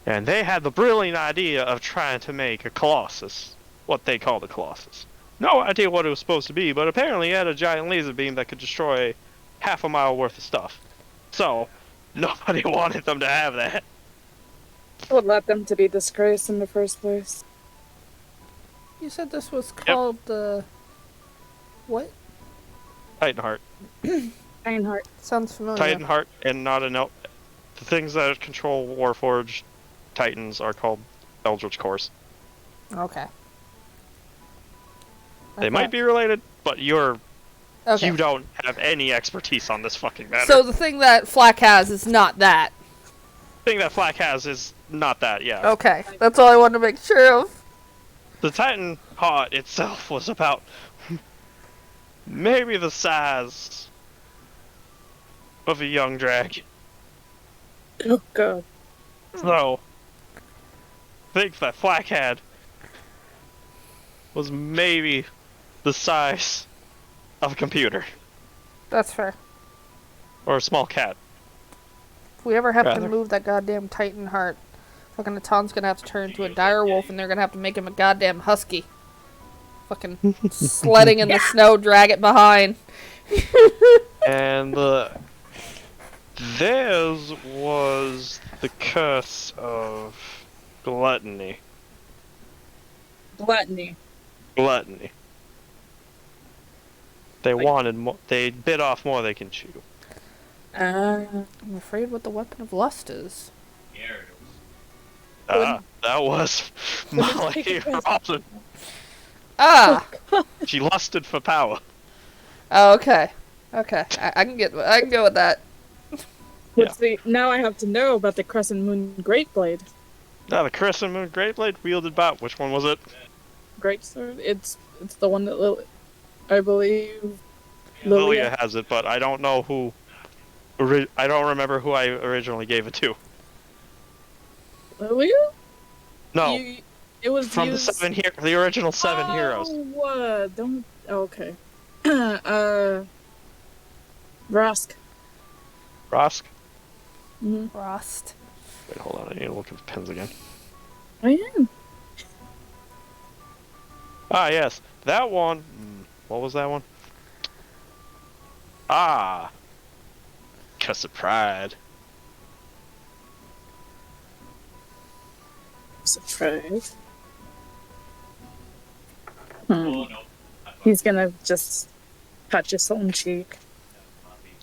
And they had the brilliant idea of trying to make a Colossus. What they called a Colossus. No idea what it was supposed to be, but apparently it had a giant laser beam that could destroy half a mile worth of stuff. So, nobody wanted them to have that. What led them to be disgraced in the first place? You said this was called the what? Titanheart. Ironheart. Sounds familiar. Titanheart and not an the things that control Warforged Titans are called Eldritch Cores. Okay. They might be related, but you Okay. don't have any expertise on this fucking matter. So the thing that Flack has is not that. The thing that Flack has is not that, yeah. Okay, that's all I wanted to make sure of. The Titan Heart itself was about maybe the size of a young dragon. Oh god. So, I think that Flack had was maybe the size of a computer. That's fair. Or a small cat. If we ever have to Rather. move that goddamn Titan heart, fucking Natan's gonna have to turn into a dire wolf and they're gonna have to make him a goddamn husky. Fucking sledding in the snow, drag it behind. And theirs was the curse of gluttony. Gluttony. Gluttony. They wanted more. They bit off more they can chew. I'm afraid what the weapon of lust is. That was Molly Robson. Ah! She lusted for power. Oh, okay. Okay. I can go with that. Now I have to know about the Crescent Moon Great Blade. Now the Crescent Moon Greatblade wielded by which one was it? Great Sword? It's the one that I believe Lilia has it, but I don't know who. I don't remember who I originally gave it to. Lilia? No, It was from used... the original seven heroes. Don't... Okay. Rask. Rosk. Mm-hmm. Frost. Wait, hold on. I need to look at the pins again. I am. Ah, yes, that one. What was that one? Ah, Curse of Pride. Surprise. He's gonna just touch his own cheek.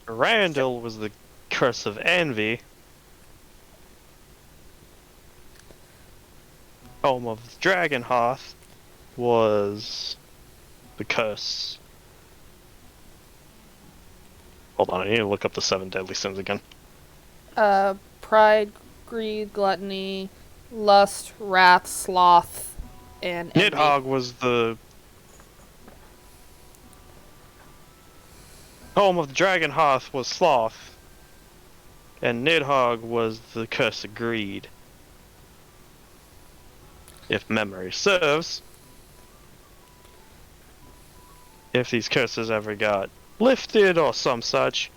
Randall was the Curse of Envy. Home of Dragonhearth was the curse. Hold on, I need to look up the 7 deadly sins again. Pride, greed, gluttony, lust, wrath, sloth, and envy. Nidhogg was the home of the Dragonhearth was sloth, and Nidhogg was the curse of greed. If memory serves, if these curses ever got lifted or some such,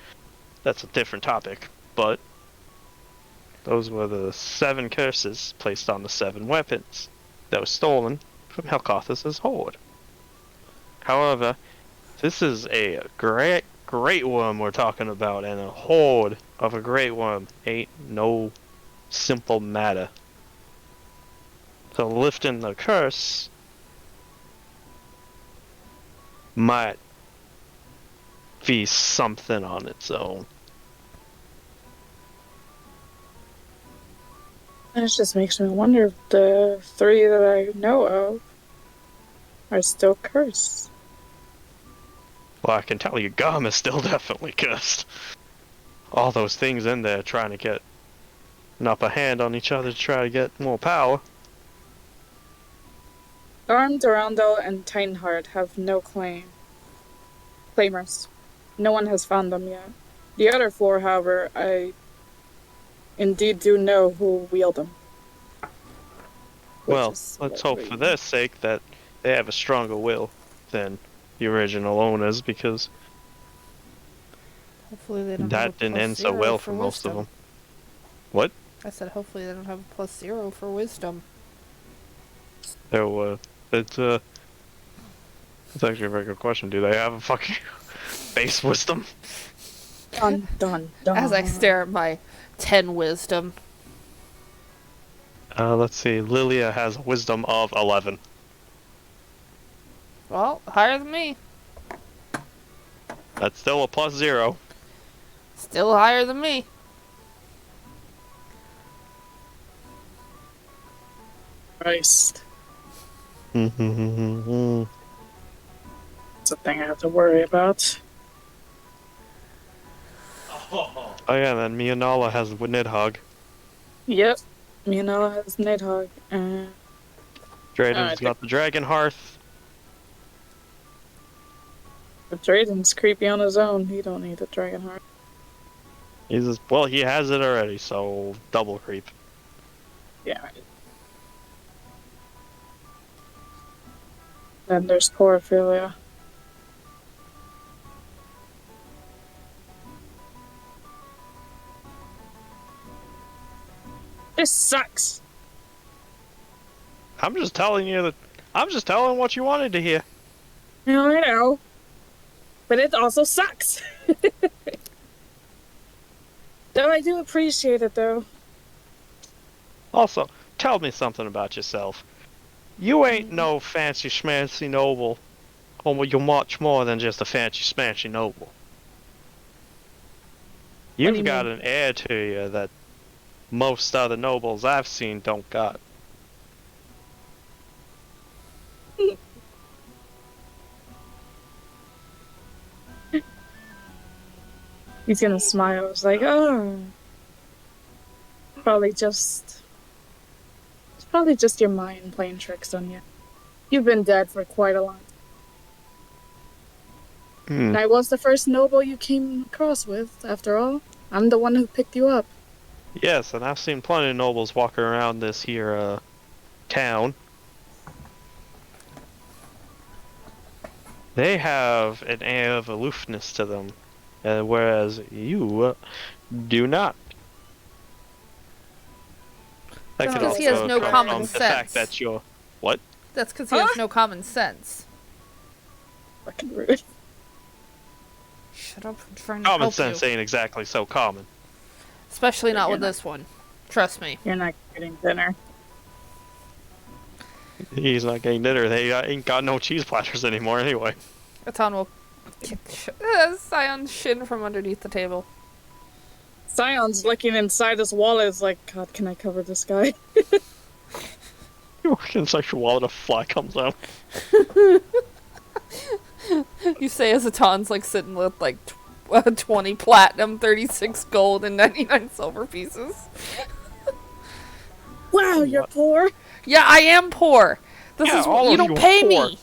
that's a different topic, but those were the 7 curses placed on the 7 weapons that were stolen from Helcothis's horde. However, this is a great worm we're talking about, and a horde of a great worm ain't no simple matter. So lifting the curse might be something on its own. That just makes me wonder if the 3 that I know of are still cursed. Well, I can tell you, Gum is still definitely cursed. All those things in there trying to get an upper hand on each other to try to get more power. Arm, Durandal, and Titanheart have no claimers. No one has found them yet. The other 4, however, I indeed do know who wield them. Well, let's hope for their sake that they have a stronger will than the original owners, because Hopefully they don't have a that didn't plus end so 0 well for for most of wisdom. them. What? I said hopefully they don't have a plus 0 for wisdom. There were, That's actually a very good question. Do they have a fucking base wisdom? Dun dun dun. As I stare at my 10 wisdom. Let's see. Lilia has a wisdom of 11. Well, higher than me. That's still a +0. Still higher than me. Christ. Oh It's a thing I have to worry about. yeah, then Mianala has Nidhogg. Yep. Mianella has Nidhogg, and Drayden's got the Dragon Hearth. the Drayden's creepy on his own. He don't need a dragon heart. He has it already, so double creep. Yeah. Right. Then there's poor Ophelia. This sucks. I'm just telling what you wanted to hear. No, I know. But it also sucks. Though I do appreciate it, though. Also, tell me something about yourself. You ain't no fancy schmancy noble. Or you're much more than just a fancy schmancy noble. do you You've got mean? an air to you that most other nobles I've seen don't got. He's gonna smile. It's like, oh. Probably just... It's probably just your mind playing tricks on you. You've been dead for quite a long time. And I was the first noble you came across with, after all. I'm the one who picked you up. Yes, and I've seen plenty of nobles walking around this here, town. They have an air of aloofness to them, whereas you do not. That That's could 'cause also he has no come common from the fact sense. that you're... What? That's because he has no common sense. Fucking rude. Shut up, I'm trying to Common help sense you. ain't exactly so common. Especially not with You're this one. Trust me. You're not getting dinner. He's not getting dinner. They ain't got no cheese platters anymore anyway. Atan will kick Scion's shin from underneath the table. Scion's looking inside his wallet. Is like, God, can I cover this guy? You walk inside your wallet, a fly comes out. You say as Atan's like sitting with like 20 platinum, 36 gold, and 99 silver pieces. Wow, you're What? poor. Yeah, I am poor. This Yeah, is all you of don't you are pay poor. me.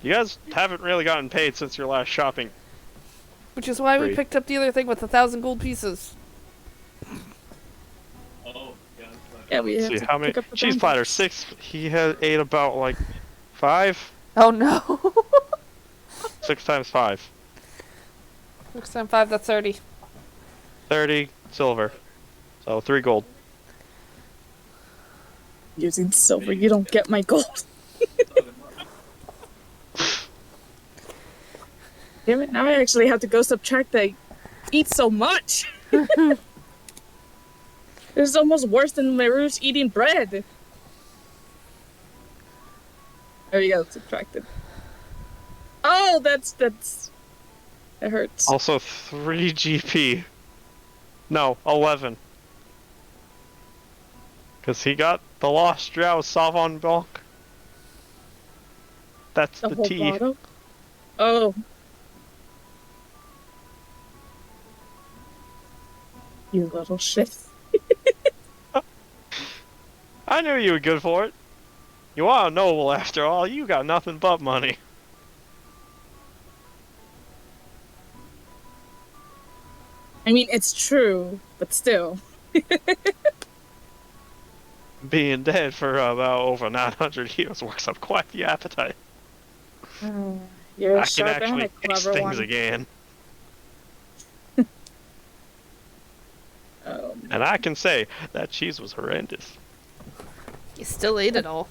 You guys haven't really gotten paid since your last shopping. Which is why we Free. picked up the other thing with 1,000 gold pieces. Yeah, we have See, to how many pick up the cheese bounty. platters? 6. He had ate about like 5. Oh no. 6 times 5. 6 times 5, that's 30. 30 silver. So 3 gold. Using silver, you don't get my gold. Damn it, now I actually have to go subtract the eat so much. This is almost worse than Maru's eating bread. There you go, subtracted. Oh, that's it hurts. Also 3 GP. No, 11. Because he got the Lost Drow Savon Blanc. That's the whole tea. bottle? Oh. You little shit. I knew you were good for it. You are a noble after all. You got nothing but money. I mean, it's true, but still. Being dead for about over 900 years works up quite the appetite. You're I a can sharp and actually a taste clever things one. again. Oh, And I can say that cheese was horrendous. You still ate it all.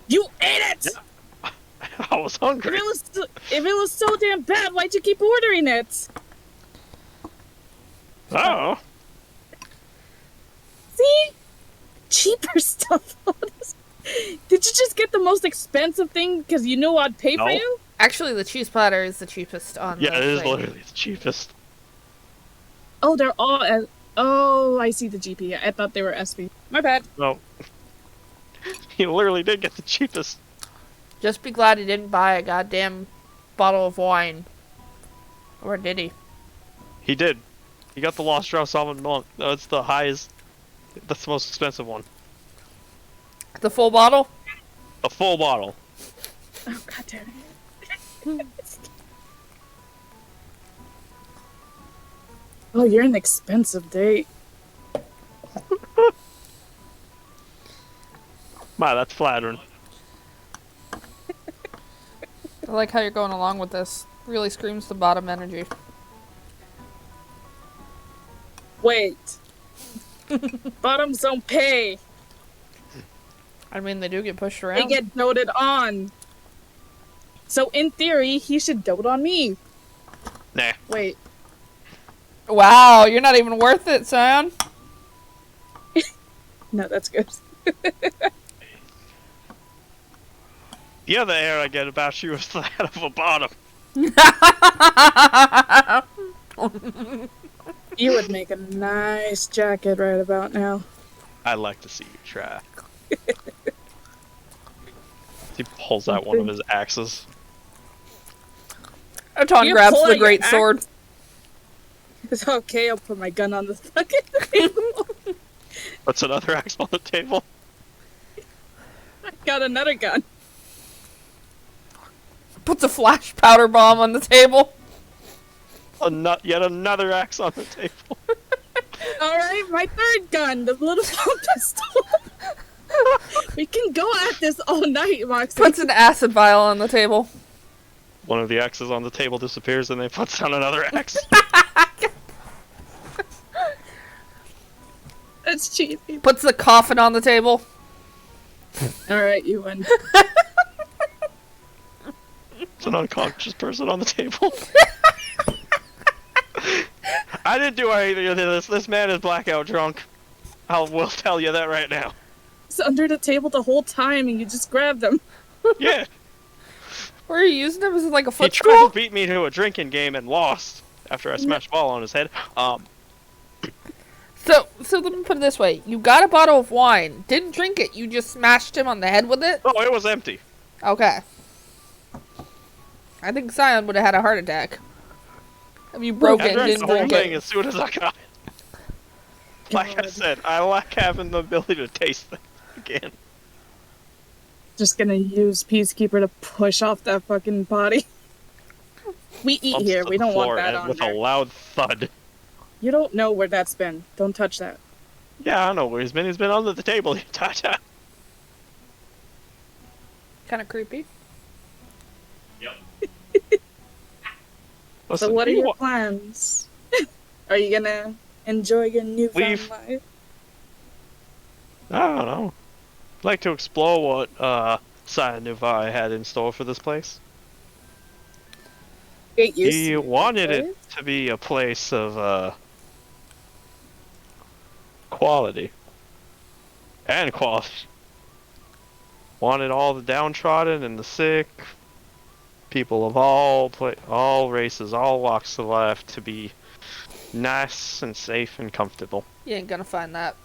you ate it! I was hungry. If it was so damn bad, why'd you keep ordering it? Oh. See? Cheaper stuff. Did you just get the most expensive thing because you knew I'd pay for No. you? Actually, the cheese platter is the cheapest on Yeah, the it is thing. literally the cheapest. Oh, they're all. Oh, I see the GP. I thought they were SB. My bad. No. He literally did get the cheapest. Just be glad he didn't buy a goddamn bottle of wine. Or did he? He did. He got the Lost Strauss Almond Monk. That's the highest. That's the most expensive one. The full bottle? A full bottle. Oh, god damn it. Oh, you're an expensive date. My, that's flattering. I like how you're going along with this. Really screams the bottom energy. Wait. Bottoms don't pay. I mean, they do get pushed They around. get doted on. So in theory, he should dote on me. Nah. Wait. Wow, you're not even worth it, son. No, that's good. The other air I get about you is that of a bottom. You would make a nice jacket right about now. I'd like to see you try. He pulls out one of his axes. Aton You grabs pull the out your great axe? sword. It's okay, I'll put my gun on the fucking table. Puts another axe on the table. I got another gun. Puts a flash powder bomb on the table. Yet another axe on the table. Alright, my third gun, the little pump pistol. We can go at this all night, Moxie. Puts an acid vial on the table. One of the axes on the table disappears and they puts down another axe. That's cheating. Puts the coffin on the table. Alright, you win. It's an unconscious person on the table. I didn't do anything to this. This man is blackout drunk. Will tell you that right now. It's under the table the whole time and you just grab them. Yeah. Were you using him as like a He tried footstool? to beat me to a drinking game and lost after I smashed a ball on his head. So let me put it this way. You got a bottle of wine. Didn't drink it. You just smashed him on the head with it? Oh, it was empty. Okay. I think Zion would have had a heart attack. If you broke I it and drank didn't the whole drink thing it. as soon as I got it. Like I God. said, I like having the ability to taste things again. Just gonna use Peacekeeper to push off that fucking body. We eat Bumps here, to we the don't want floor that and on with there. a loud thud. You don't know where that's been. Don't touch that. Yeah, I know where he's been. He's been under the table the entire time. Kind of creepy. Listen, So what are you your wa- plans? Are you gonna enjoy your newfound We've- life? I don't know. I'd like to explore what Sia Nuvi had in store for this place. Get used He to wanted right? it to be a place of quality. And quality. Wanted all the downtrodden and the sick, people of all races, all walks of life to be nice and safe and comfortable. You ain't gonna find that.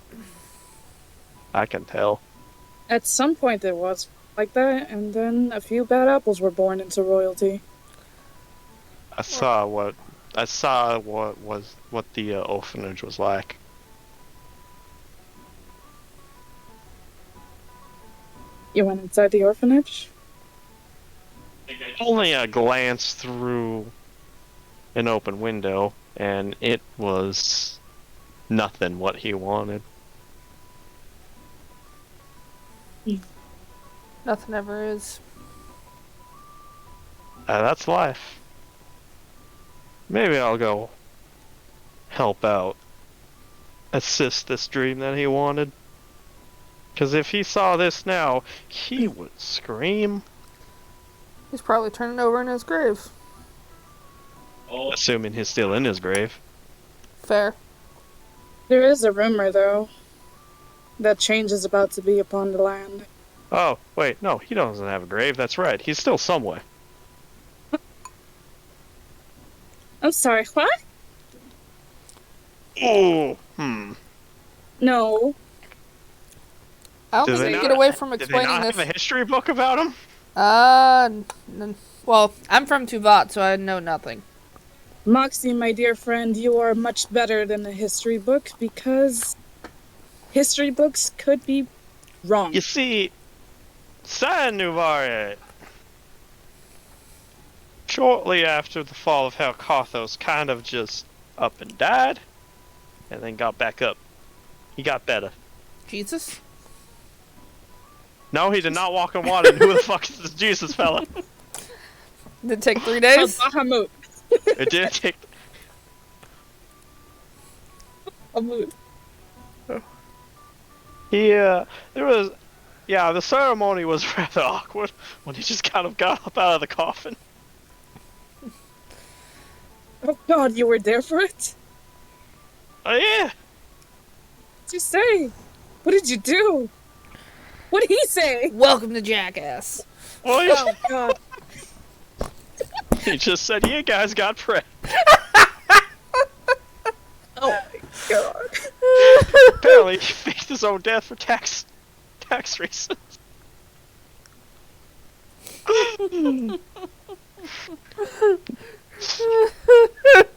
I can tell. At some point it was like that, and then a few bad apples were born into royalty. I saw what the orphanage was like. You went inside the orphanage? Only a glance through an open window, and it was nothing what he wanted. Nothing ever is. That's life. Maybe I'll go help out, assist this dream that he wanted. Because if he saw this now, he would scream. He's probably turning over in his grave. Assuming he's still in his grave. Fair. There is a rumor, though, that change is about to be upon the land. Oh, wait, no, he doesn't have a grave. That's right. He's still somewhere. I'm sorry, what? Oh, No. I don't Do think they we not- can get away from Did they explaining not this. have a history book about him? Well, I'm from Tuvat, so I know nothing. Moxie, my dear friend, you are much better than a history book because history books could be wrong. You see, San Nuvare, shortly after the fall of Helcathos, kind of just up and died, and then got back up. He got better. Jesus? No, he did not walk on water. Who the fuck is this Jesus fella? Did it take 3 days? Bahamut. It did take. Bahamut. There was. Yeah, the ceremony was rather awkward when he just kind of got up out of the coffin. Oh God, you were there for it? Oh, yeah. What did you say? What did you do? What did he say? Welcome to Jackass. Well, Oh God. he just said, "You guys got prey." Oh my God. Apparently, he faked his own death for tax reasons.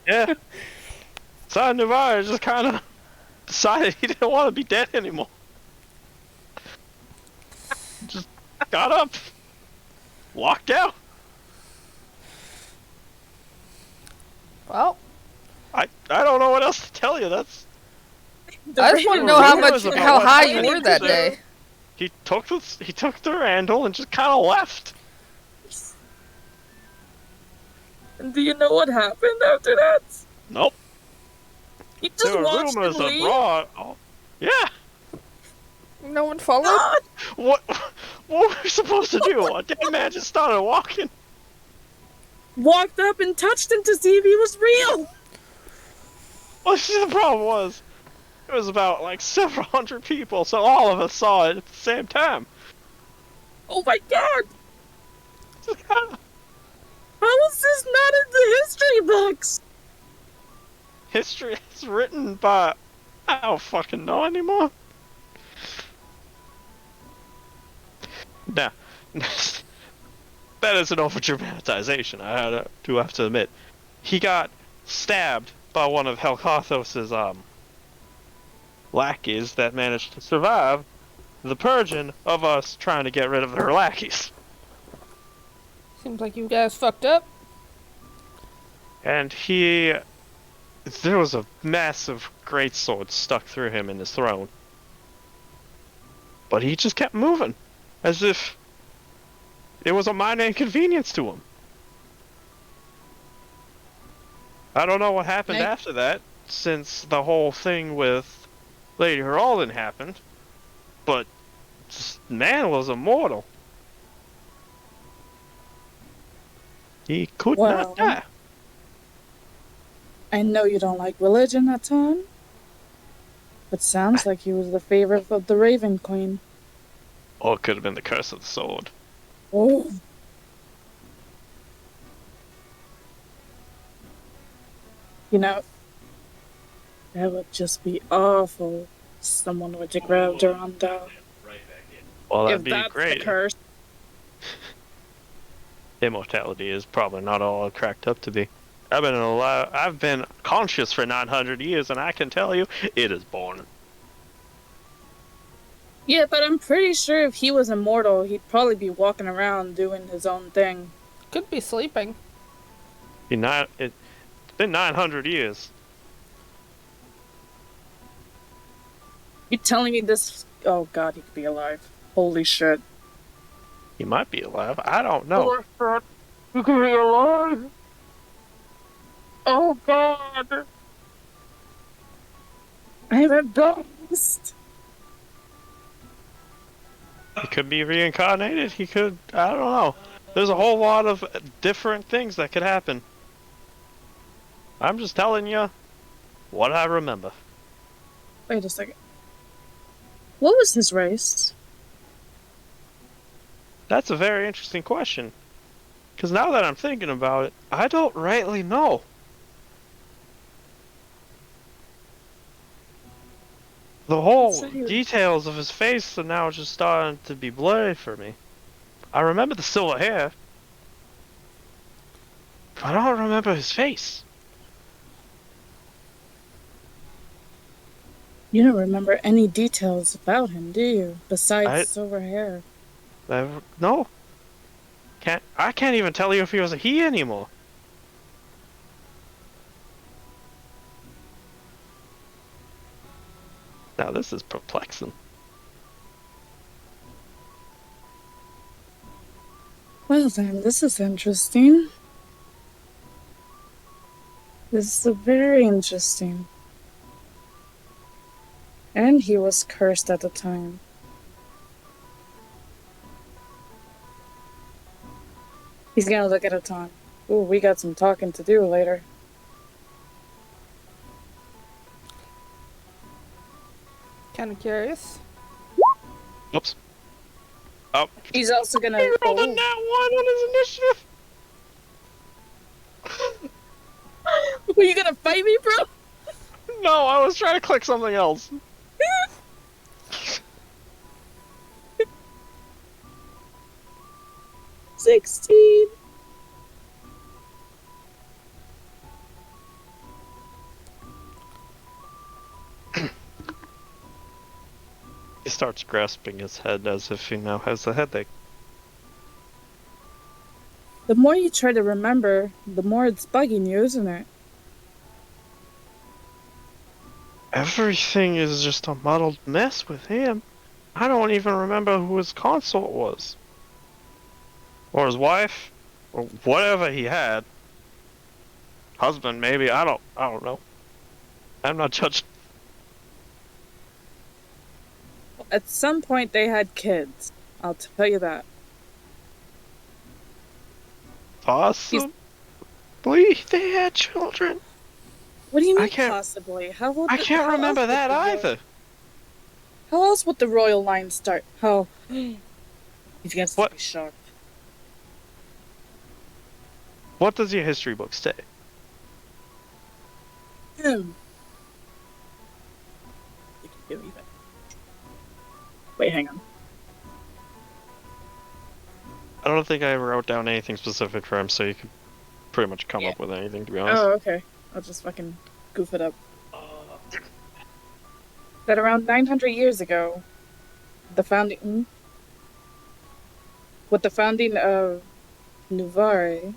Yeah. San Navarre just kind of decided he didn't want to be dead anymore. Just got up, walked out. Well, I don't know what else to tell you. That's I just want to know how high you were that day. he took the Randall and just kind of left. And do you know what happened after that? Nope. You just There were watched rumors him leave? abroad. Oh, yeah. No one followed? God. What were we supposed to do? A dead man just started walking. Walked up and touched him to see if he was real. Well, see, the problem was, it was about like several hundred people, so all of us saw it at the same time. Oh my God. Just kinda, How is this not in the history books? history is written by, I don't fucking know anymore. Nah, that is an over dramatization. I do have to admit, he got stabbed by one of Helcathos's lackeys that managed to survive the purging of us trying to get rid of their lackeys. Seems like you guys fucked up. And there was a massive greatsword stuck through him in his throne. But he just kept moving, as if it was a minor inconvenience to him. I don't know what happened Nick? after that, since the whole thing with Lady Heraldin happened, but this man was immortal. He could Wow. not die. I know you don't like religion at time, but sounds like he was the favorite of the Raven Queen. Or it could have been the curse of the sword. Oh. You know, that would just be awful. Someone were to grab Durand down. Well, that'd If be that's great. the curse. Immortality is probably not all it cracked up to be. I've been conscious for 900 years, and I can tell you, it is boring. Yeah, but I'm pretty sure if he was immortal, he'd probably be walking around doing his own thing. Could be sleeping. It's been 900 years. You telling me this? Oh God, he could be alive. Holy shit! He might be alive. I don't know. You could be alive. Oh God! I'm a ghost. He could be reincarnated. He could. I don't know. There's a whole lot of different things that could happen. I'm just telling you what I remember. Wait a second. What was his race? That's a very interesting question. Because now that I'm thinking about it, I don't rightly know. The whole details of his face are now just starting to be blurry for me. I remember the silver hair, but I don't remember his face. You don't remember any details about him, do you? Besides I, silver hair. no. I can't even tell you if he was a he anymore. Now this is perplexing. Well then, this is interesting. This is very interesting. And he was cursed at the time. He's gonna look at a time. Ooh, we got some talking to do later. Kind of curious. Oops. Oh. He's also gonna. He rolled a nat 1 on his initiative. Were you gonna fight me, bro? No, I was trying to click something else. 16. He starts grasping his head as if he now has a headache. The more you try to remember, the more it's bugging you, isn't it? Everything is just a muddled mess with him. I don't even remember who his consort was. Or his wife. Or whatever he had. Husband, maybe. I don't know. I'm not judging. At some point, they had kids. I'll tell you that. Possibly they had children. What do you mean, possibly? I can't remember that either. How else would the royal line start? How? He's gonna be shocked. What does your history book say? Wait, hang on. I don't think I wrote down anything specific for him, so you could pretty much come up with anything, to be honest. Oh, okay. I'll just fucking goof it up. That around 900 years ago, with the founding of Nuvare,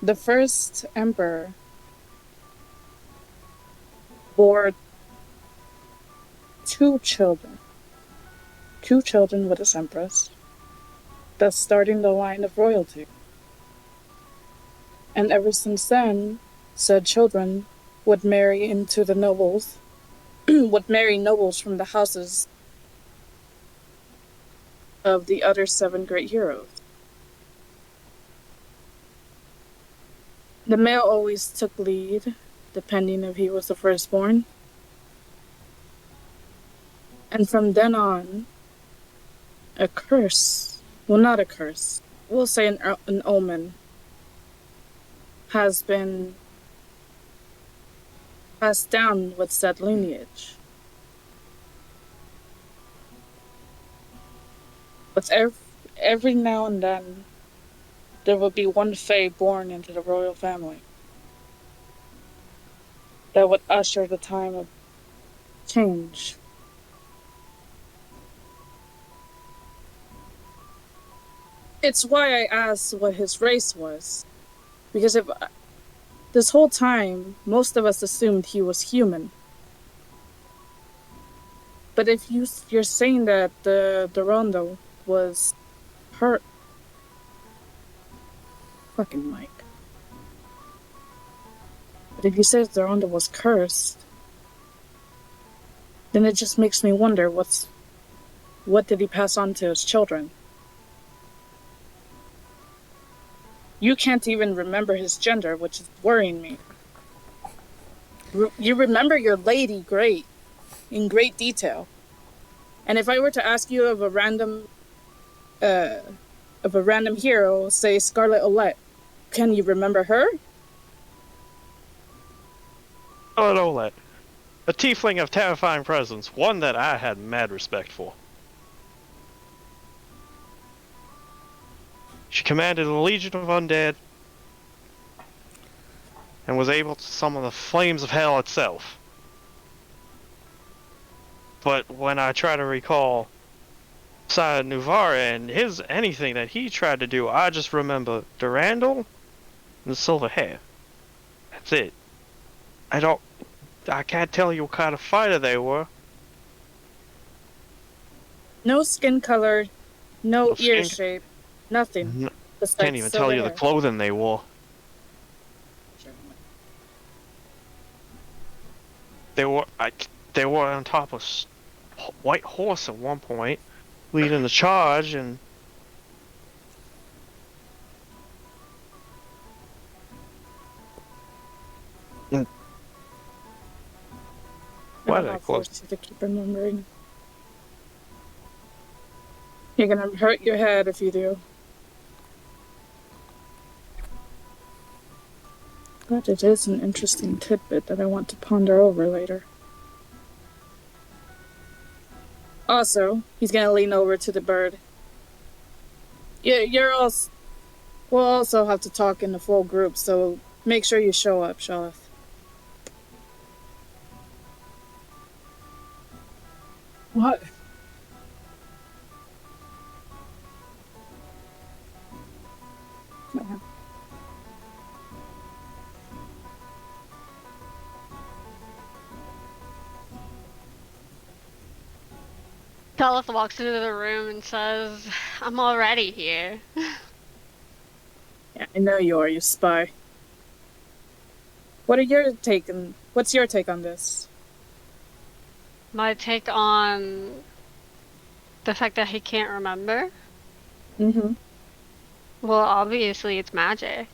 the first emperor bore two children with his empress, thus starting the line of royalty. And ever since then, said children would marry into the nobles, would marry nobles from the houses of the other 7 great heroes. The male always took lead, depending if he was the firstborn. And from then on, a curse, well, not a curse, we'll say an omen, has been passed down with said lineage. But every now and then, there will be one fae born into the royal family that would usher the time of change. It's why I asked what his race was. Because if this whole time, most of us assumed he was human. But if you're saying that the Rondo was hurt, fucking Mike. But if you say the Rondo was cursed, then it just makes me wonder what did he pass on to his children? You can't even remember his gender, which is worrying me. You remember your lady in great detail. And if I were to ask you uh, of a random hero, say Scarlet Olette, can you remember her? Oh, Olet. A tiefling of terrifying presence, one that I had mad respect for. She commanded a legion of undead and was able to summon the flames of hell itself. But when I try to recall Sire Nuvara and anything that he tried to do, I just remember Durandal and the silver hair. That's it. I can't tell you what kind of fighter they were. No skin color, no No ear skin- shape, nothing. Besides Can't even tell you the clothing they wore. They were on top of white horse at one point, leading the charge, and why I'm did I not close? forced you to keep remembering. You're gonna hurt your head if you do. But it is an interesting tidbit that I want to ponder over later. Also, he's gonna lean over to the bird. You're also. We'll also have to talk in the full group, so make sure you show up, Shalith. What? Daleth walks into the room and says, I'm already here. Yeah, I know you are, you spy. What's your take on this? My take on the fact that he can't remember? Mm-hmm. Well, obviously it's magic.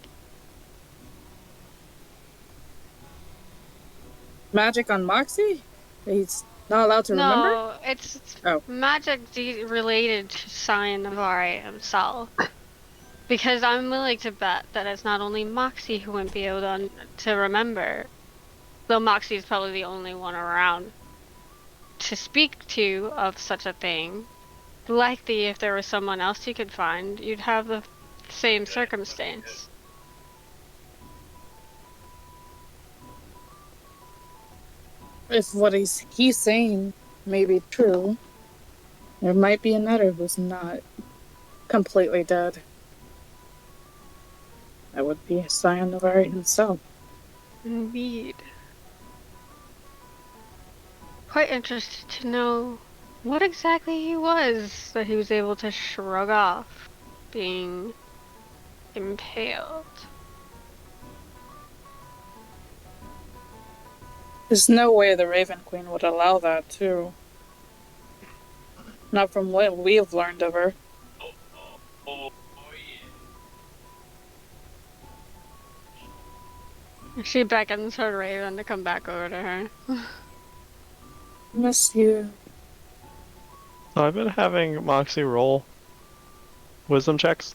Magic on Moxie? He's not allowed to remember? No, it's Oh. magic related to Cyan Navari himself. Because I'm willing to bet that it's not only Moxie who wouldn't be able to remember. Though Moxie is probably the only one around to speak to of such a thing. Likely, if there was someone else you could find, you'd have the same circumstance. If what he's saying may be true, there might be another who's not completely dead. That would be Cyan Navari himself. Indeed. Quite interested to know what exactly he was that he was able to shrug off being impaled. There's no way the Raven Queen would allow that, too. Not from what we've learned of her. She beckons her Raven to come back over to her. Miss you. So I've been having Moxie roll wisdom checks.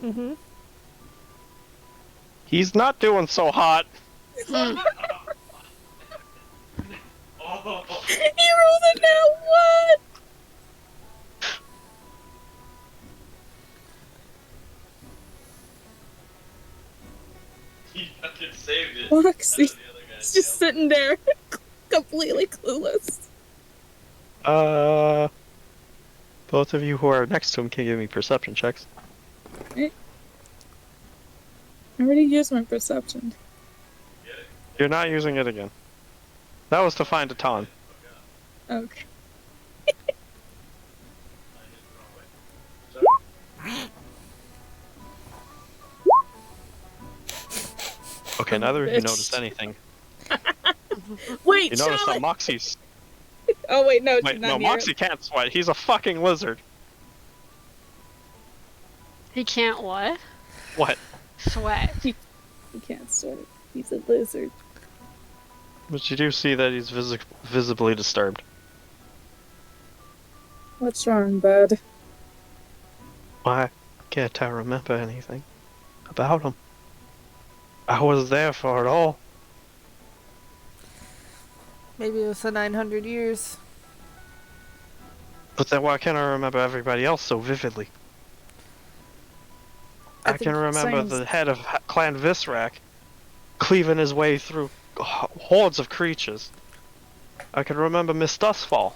Mm-hmm. He's not doing so hot. He rolled it now, what? He fucking saved it. Moxie. That's what the other guy He's just sitting there, completely clueless. Both of you who are next to him can give me perception checks. I already used my perception. You're not using it again. That was to find a ton. Okay. Okay, neither of you Bitch. noticed anything. Wait, You noticed that Charlotte! Moxie's... Oh wait, no, Wait, not no, near. Moxie can't sweat. He's a fucking lizard. He can't what? What? sweat. He can't sweat. He's a lizard. But you do see that he's visibly disturbed. What's wrong, bud? Why can't I remember anything about him? I was there for it all. Maybe it was the 900 years. But then why can't I remember everybody else so vividly? I think can remember science- the head of Clan Visrak cleaving his way through hordes of creatures. I can remember Miss Dustfall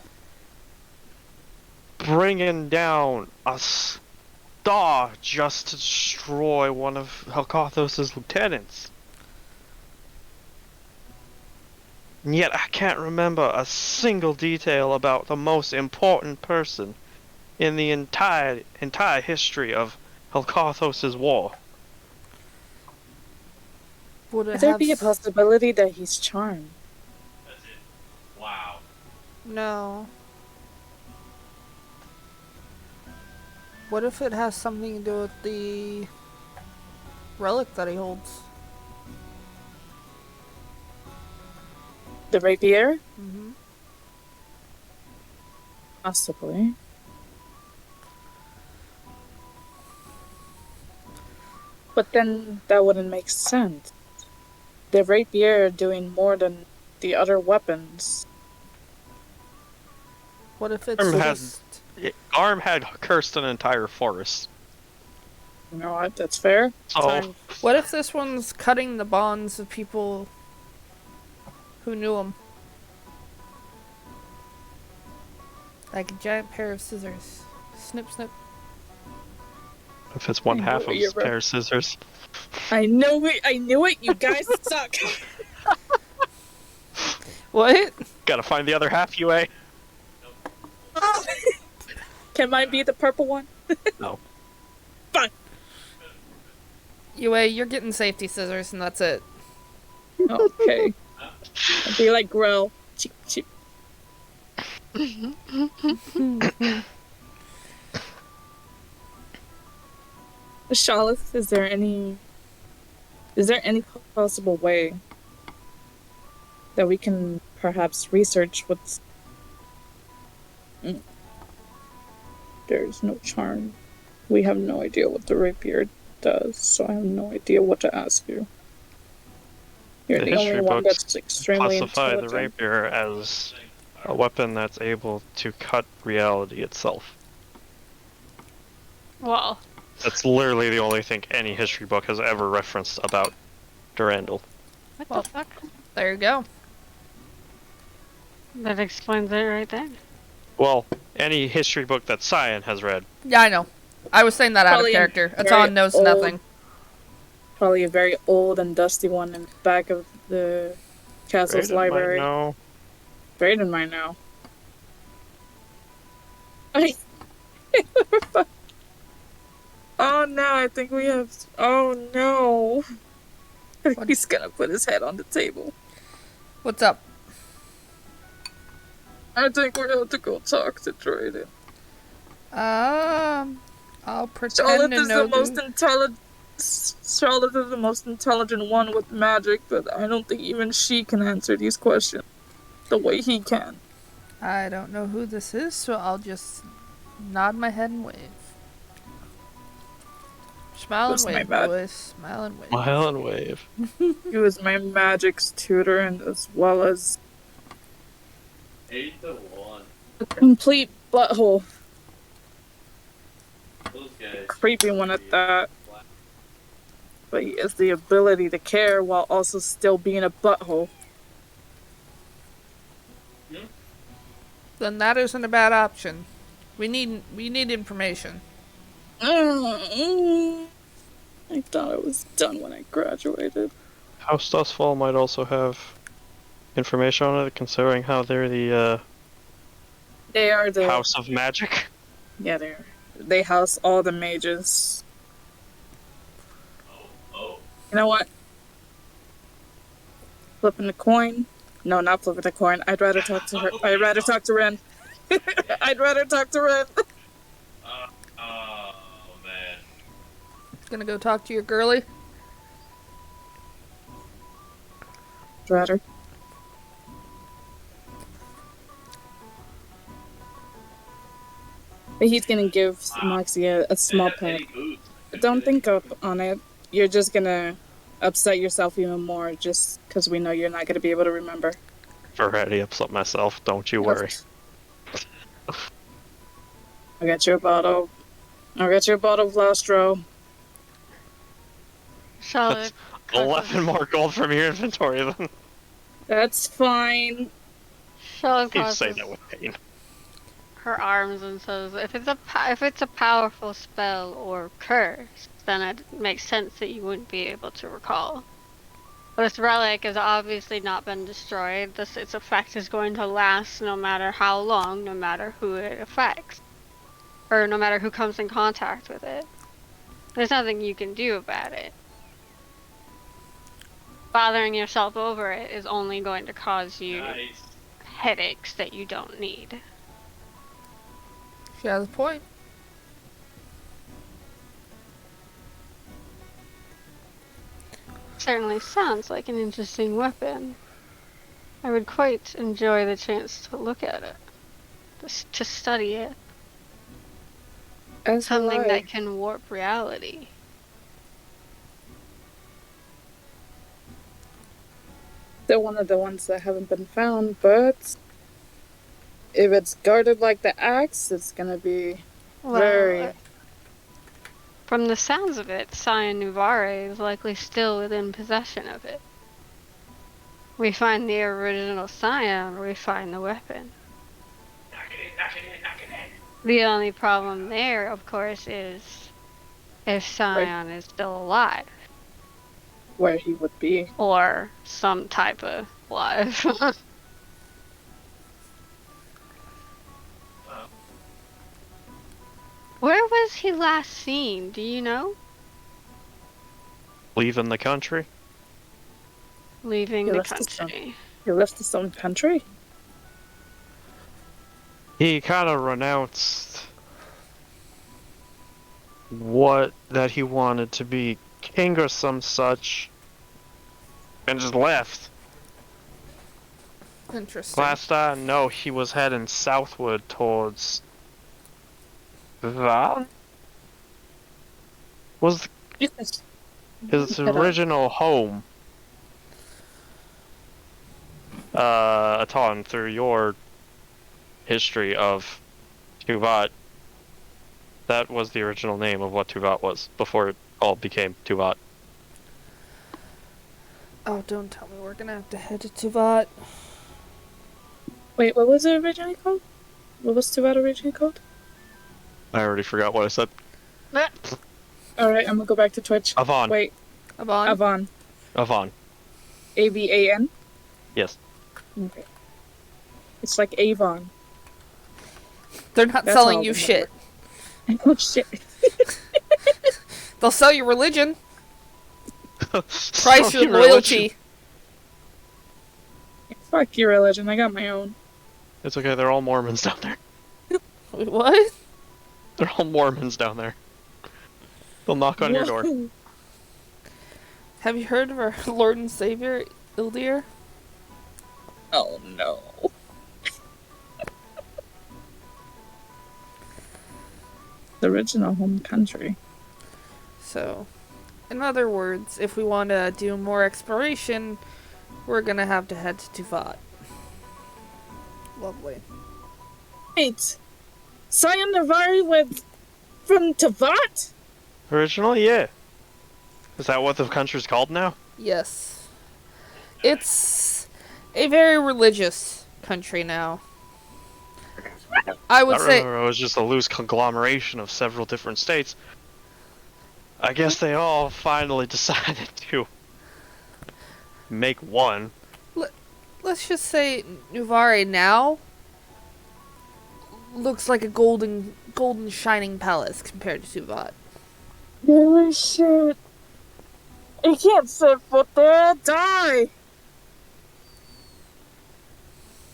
bringing down a star just to destroy one of Helkathos' lieutenants. And yet I can't remember a single detail about the most important person in the entire history of Helkathos' war. Would Could it there have be a possibility that he's charmed? Wow. No. What if it has something to do with the relic that he holds? The rapier? Mm-hmm. Possibly. But then that wouldn't make sense. The rapier doing more than the other weapons. What if it's Arm had- just... Arm had cursed an entire forest. You know what? That's fair. So, Fine. What if this one's cutting the bonds of people who knew him? Like a giant pair of scissors. Snip, snip. if it's one I half know of you're his pair of scissors. I know it. I knew it. You guys suck. What? Gotta find the other half, UA. Can mine be the purple one? No. Fine. UA, you're getting safety scissors and that's it. Okay. I'd be like Grill. Cheep, cheep. Charlotte, is there any possible way that we can perhaps research what's... There's no charm. We have no idea what the rapier does, so I have no idea what to ask you. You're The the only history one books that's extremely Classify the intelligent. rapier as a weapon that's able to cut reality itself. Well, That's literally the only thing any history book has ever referenced about Durandal. what Well- the fuck? There you go. That explains it right there. Well, any history book that Cyan has read. Yeah, I know. I was saying that out of Probably a character. very Aton knows old- nothing. Probably a very old and dusty one in the back of the castle's Raiden might library. know. Brayden might know. I... Oh no, I think we have... Oh no. What? He's gonna put his head on the table. What's up? I think we're going to go talk to Drayden. I'll pretend Charlotte to is know the most intelligent... Charlotte is the most intelligent one with magic, but I don't think even she can answer these questions the way he can. I don't know who this is, so I'll just nod my head and wave. Smile and What's my wave, bad? boys. Smile and wave. Smile and wave. He was my magic's tutor, and as well as 8-1. a complete butthole. Those guys. Creepy one at that. But he has the ability to care while also still being a butthole. Then that isn't a bad option. We need information. I thought I was done when I graduated. House Dustfall might also have information on it, considering how they're the They are the House of Magic. Yeah, they house all the mages. Oh. You know what? Flipping the coin? No, not flipping the coin. I'd rather talk to her. I'd rather talk to Ren. I'd rather talk to Ren. Oh man. Gonna go talk to your girly? rather. But he's gonna give Moxie a small pat. But don't think up on it. You're just gonna upset yourself even more just because we know you're not gonna be able to remember. I've already upset myself, don't you worry. I got you a bottle. I got you a bottle of Lostro. Charlotte. 11 more gold from your inventory then. That's fine. Charlotte You say crosses that with pain. her arms and says, "If it's a powerful spell or curse, then it makes sense that you wouldn't be able to recall. But this relic has obviously not been destroyed. Its effect is going to last no matter how long, no matter who it affects, or no matter who comes in contact with it. There's nothing you can do about it. Bothering yourself over it is only going to cause you headaches that you don't need." She has a point. Certainly sounds like an interesting weapon. I would quite enjoy the chance to look at it, to study it. As Something will I. that can warp reality. They're one of the ones that haven't been found, but if it's guarded like the axe, it's gonna be very. From the sounds of it, Scion Nuvare is likely still within possession of it. We find the original Scion, or we find the weapon. The only problem there, of course, is if Scion is still alive. Where he would be. Or some type of life. Where was he last seen? Do you know? Leaving the country? Leaving He the left his country. He left his own country? He kind of renounced that he wanted to be king or some such, and just left. Interesting. Last I know, he was heading southward towards Val. Was Yes. his Head on. original home. Aton, through your history of Tuvat, that was the original name of what Tuvat was before it all became Tuvat. Oh, don't tell me we're gonna have to head to Tuvat. Wait, what was it originally called? What was Tuvat originally called? I already forgot what I said. Alright, I'm gonna go back to Twitch. Avon. Wait, Avon? Avon. Avon. A-V-A-N? Yes. Okay. It's like Avon. They're not That's selling all you I shit. Oh shit. They'll sell you religion. Price Sell your your loyalty. Fuck your religion, I got my own. It's okay, they're all Mormons down there. Wait, what? They're all Mormons down there. They'll knock on your door. Whoa. Have you heard of our Lord and Savior, Ildir? Oh no. The original home country. So, in other words, if we want to do more exploration, we're gonna have to head to Tuvat. Lovely. Wait. Scion Navari went from Tavat? Originally, yeah. Is that what the country's called now? Yes. It's a very religious country now. I would I say remember it was just a loose conglomeration of several different states. I guess they all finally decided to make one. let's just say Nuvare now looks like a golden shining palace compared to Tuvat. Holy shit. You can't set foot there, die!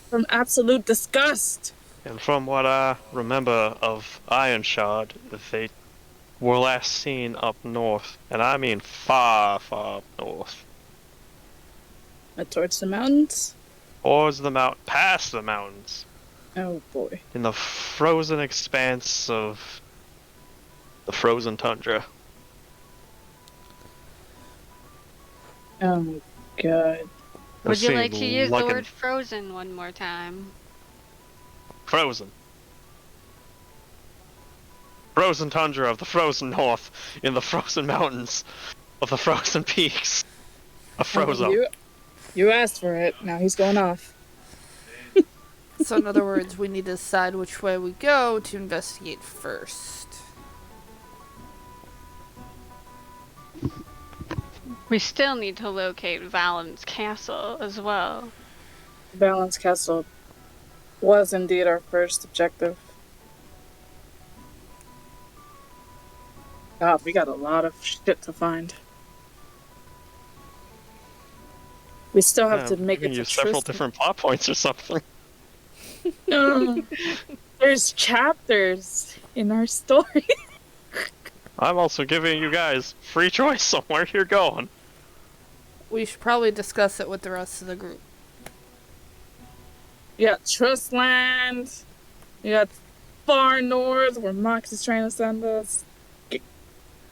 From absolute disgust. And from what I remember of Iron Shard, they were last seen up north. And I mean far, far up north. Towards the mountains? Towards the past the mountains, Oh boy. in the frozen expanse of the frozen tundra. Oh my god. Would you Seemed like to use like the an word frozen one more time? frozen? Frozen tundra of the frozen north, in the frozen mountains of the frozen peaks of Frozo. You asked for it. Now he's going off. So in other words, we need to decide which way we go to investigate first. We still need to locate Valen's castle as well. Balance Castle was indeed our first objective. God, we got a lot of shit to find. We still have to I'm make giving it you to several Tristan. different plot points or something. No, there's chapters in our story. I'm also giving you guys free choice somewhere you're going. We should probably discuss it with the rest of the group. You got Trustland. You got far north where Mox is trying to send us.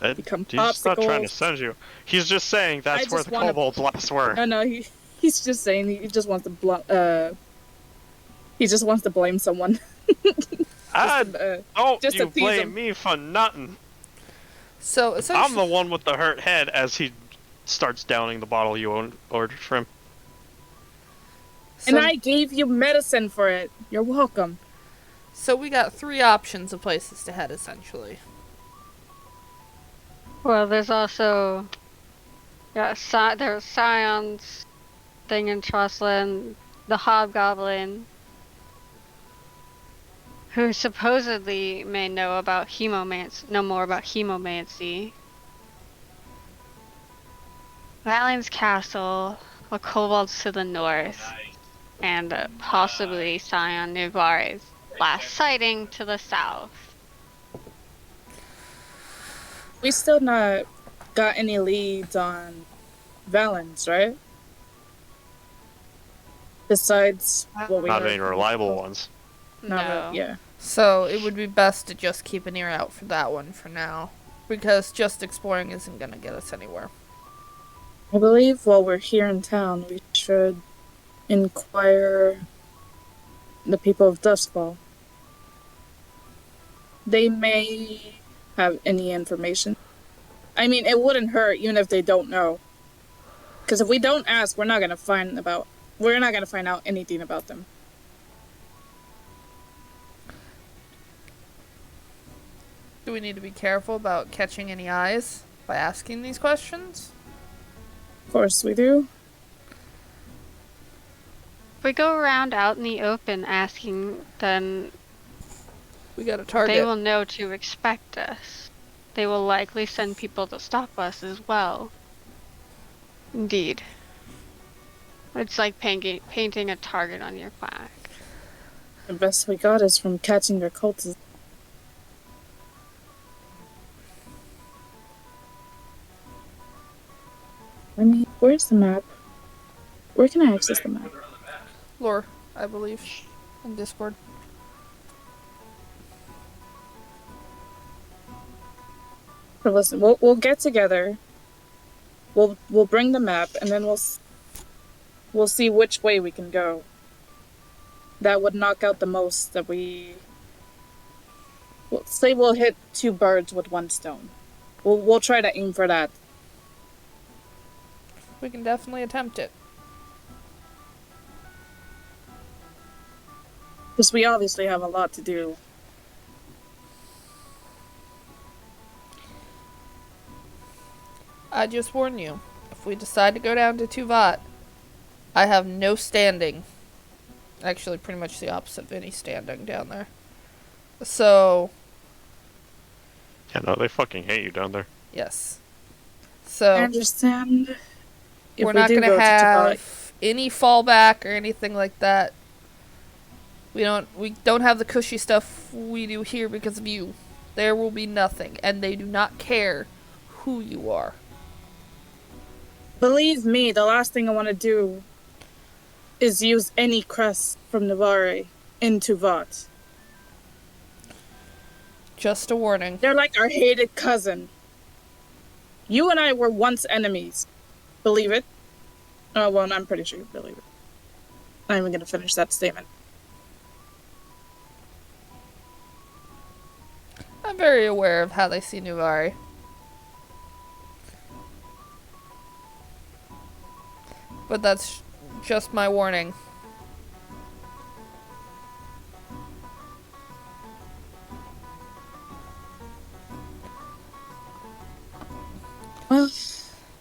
Become He's not trying to popsicles. send you. He's just saying that's I where just the wanna- kobolds last were. No, he's just saying he just wants to he just wants to blame someone. Don't just you to tease blame him. me for nothing. So I'm essentially, the one with the hurt head as he starts downing the bottle you ordered for him. And I gave you medicine for it. You're welcome. So we got 3 options of places to head, essentially. Well, there's also there's Scion's thing in Trostland, the Hobgoblin, who supposedly may know more about hemomancy. Valen's castle, the kobolds to the north, and possibly Scion Nuvare's last sighting to the south. We still not got any leads on Valens, right? Besides what we Not heard any from- reliable ones. Not No. really- yeah. So it would be best to just keep an ear out for that one for now. Because just exploring isn't going to get us anywhere. I believe while we're here in town, we should inquire the people of Duskfall. They may have any information. I mean, it wouldn't hurt even if they don't know. Because if we don't ask, we're not gonna find out anything about them. Do we need to be careful about catching any eyes by asking these questions? Of course we do. If we go around out in the open asking, then We got a target. they will know to expect us. They will likely send people to stop us as well. Indeed. It's like painting a target on your back. The best we got is from catching their cultists. I mean, where's the map? Where can I access the map? Lore, I believe, in Discord. So listen, we'll get together. We'll bring the map, and then we'll see which way we can go. That would knock out the most that we. Well, say we'll hit 2 birds with 1 stone. We'll try to aim for that. We can definitely attempt it. Because we obviously have a lot to do. I just warn you, if we decide to go down to Tuvat, I have no standing. Actually, pretty much the opposite of any standing down there. So, Yeah, no, they fucking hate you down there. yes. I So, understand. If we're we not do going go to Tibet, have any fallback or anything like that. We don't have the cushy stuff we do here because of you. There will be nothing, and they do not care who you are. Believe me, the last thing I want to do is use any crest from Navarre into Vought. Just a warning. They're like our hated cousin. You and I were once enemies. Believe it? Oh, well, I'm pretty sure you believe it. I'm not even gonna finish that statement. I'm very aware of how they see Nuvari. But that's just my warning.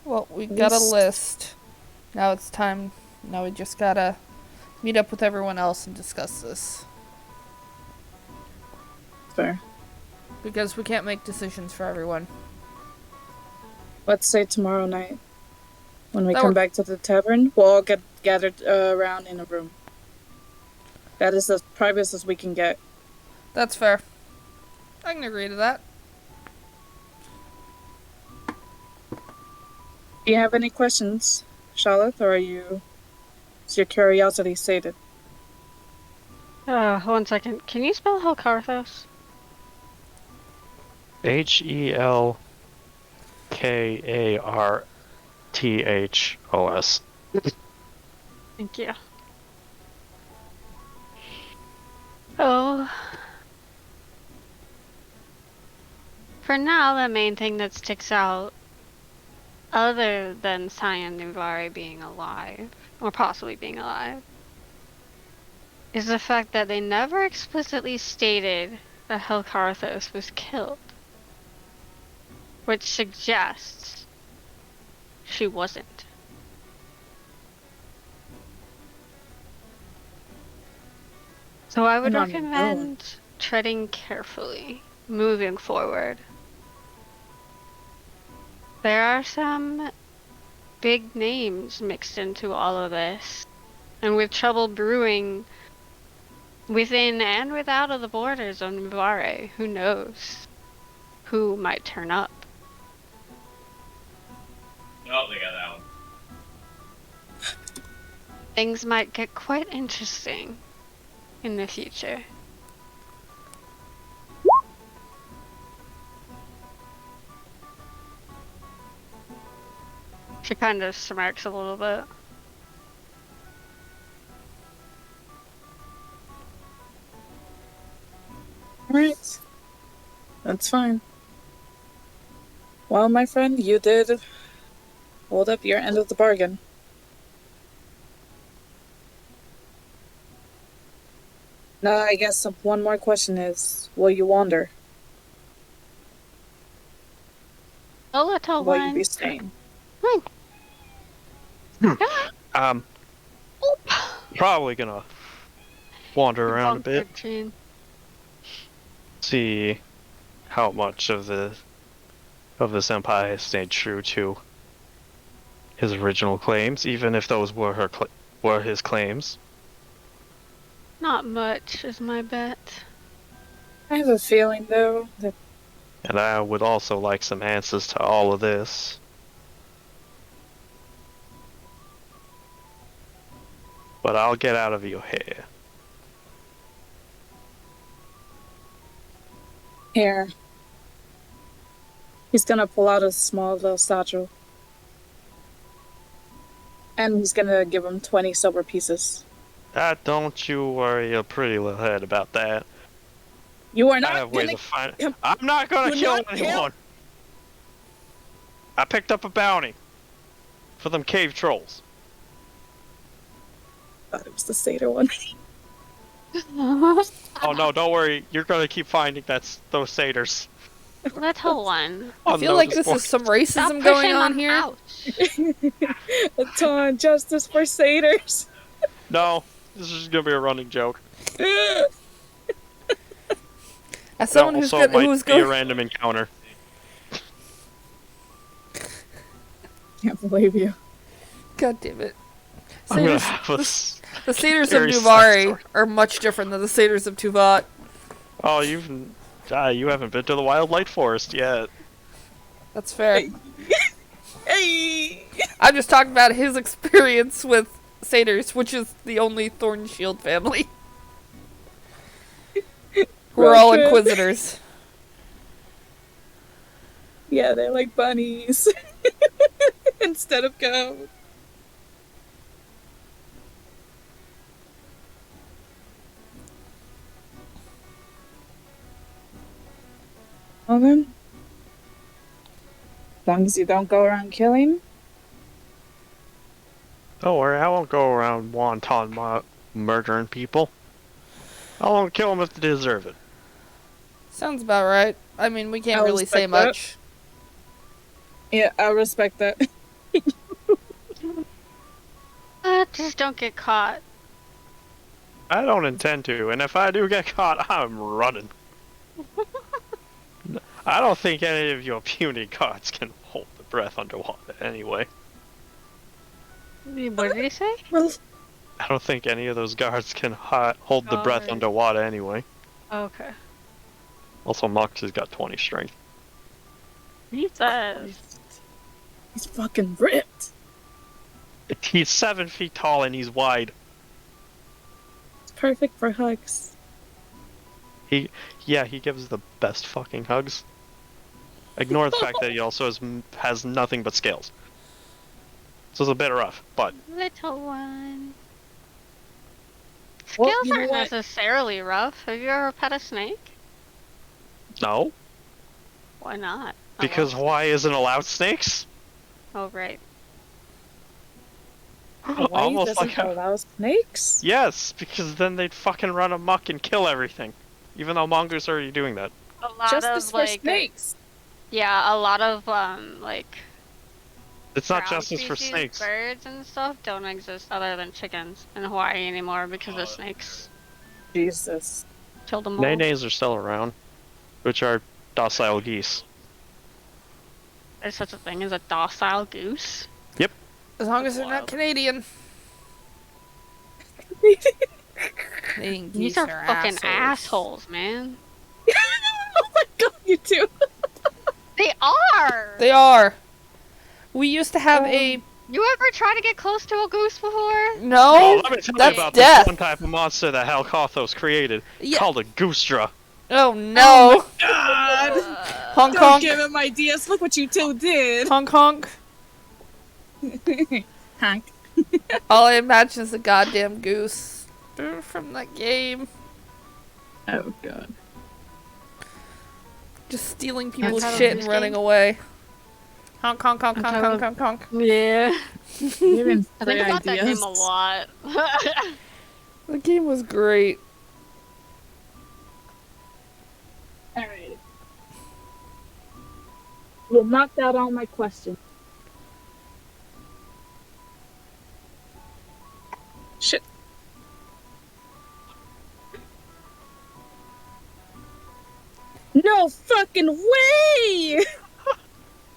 Well, we got a list. Now it's time. Now we just gotta meet up with everyone else and discuss this. Fair. Because we can't make decisions for everyone. Let's say tomorrow night. When we come back to the tavern, we'll all get gathered around in a room. That is as private as we can get. That's fair. I can agree to that. Do you have any questions, Charlotte, or is your curiosity sated? 1 second. Can you spell Helkarthos? HELKARTHOS. Thank you. Oh. For now, the main thing that sticks out, other than Cyan Nuvari being alive, or possibly being alive, is the fact that they never explicitly stated that Helkarthos was killed. Which suggests she wasn't. So I would recommend treading carefully, moving forward. There are some big names mixed into all of this, and with trouble brewing within and without of the borders of Navarre, who knows who might turn up. Oh, they got that one. Things might get quite interesting in the future. She kind of smirks a little bit. Alright. That's fine. Well, my friend, you did hold up your end of the bargain. Now, I guess one more question is, will you wander? A little Will one. you be staying? Probably gonna wander around a bit. See how much of the senpai has stayed true to his original claims, even if those were were his claims. Not much is my bet. I have a feeling, though, that And I would also like some answers to all of this. But I'll get out of your hair. here. He's gonna pull out a small little satchel. And he's gonna give him 20 silver pieces. Don't you worry your pretty little head about that. You are I not have ways gonna... of finding. I'm not gonna Do kill not kill- anyone. I picked up a bounty for them cave trolls. I thought it was the satyr one. Oh no, don't worry. You're gonna keep finding those satyrs. Little one. I feel like this is some racism Stop going pushing on them here. out. A ton justice for satyrs. No, this is gonna be a running joke. As someone That who's also good, might who's be a going, random encounter. Can't believe you. God damn it! I'm gonna Satyrs, have a the satyrs of scary side Nuvari story. are much different than the satyrs of Tuvat. Oh, you haven't been to the Wildlight Forest yet. That's fair. Hey! I'm just talking about his experience with satyrs, which is the only thorn shield family. Who are all Road trip. inquisitors. Yeah, they're like bunnies instead of goats. Well then, as long as you don't go around killing. Don't worry, I won't go around wanton murdering people. I won't kill them if they deserve it. Sounds about right. I mean, we can't I'll really say respect that. much. Yeah, I respect that. Just don't get caught. I don't intend to, and if I do get caught, I'm running. I don't think any of your puny gods can hold the breath underwater anyway. What did he say? Well, I don't think any of those guards can hold the breath Guards. underwater anyway. Okay. Also, Mox has got 20 strength. Jesus. he's fucking ripped. He's 7 feet tall and he's wide. It's perfect for hugs. He gives the best fucking hugs. Ignore the fact that he also has nothing but scales. So it's a bit rough, but Little one. Well, Scales you know aren't what? necessarily rough. Have you ever pet a snake? no. Why not? Because Hawaii isn't allowed snakes? Oh, right. Hawaii Almost doesn't like a... allow snakes. Yes, because then they'd fucking run amok and kill everything. Even though Mongoose are already doing that. A lot Justice of, for like... snakes. Yeah, a lot of, like... It's not ground justice for species, snakes. Birds and stuff don't exist other than chickens in Hawaii anymore because the snakes Jesus. killed them all. Nene-nays are still around, which are docile geese. There's such a thing as a docile goose. As long as they're not Wild. Canadian. Canadian These geese are fucking assholes, man. Oh my god, you two. They are! They are. We used to have a... You ever try to get close to a goose before? No, Oh, let me tell you that's about death. this one type of monster that Halkothos created, Yeah. called a goostra. Oh no. God. Honk Don't honk. give him ideas. Look what you two did. Honk honk. Hank. All I imagine is the goddamn goose from that game. Oh god. Just stealing people's That's how shit it and is running game? away. Honk honk honk That's honk how honk honk honk. Yeah. You didn't I think say about that ideas. game a lot. The game was great. Alright. You knocked out all my questions. Shit. No fucking way!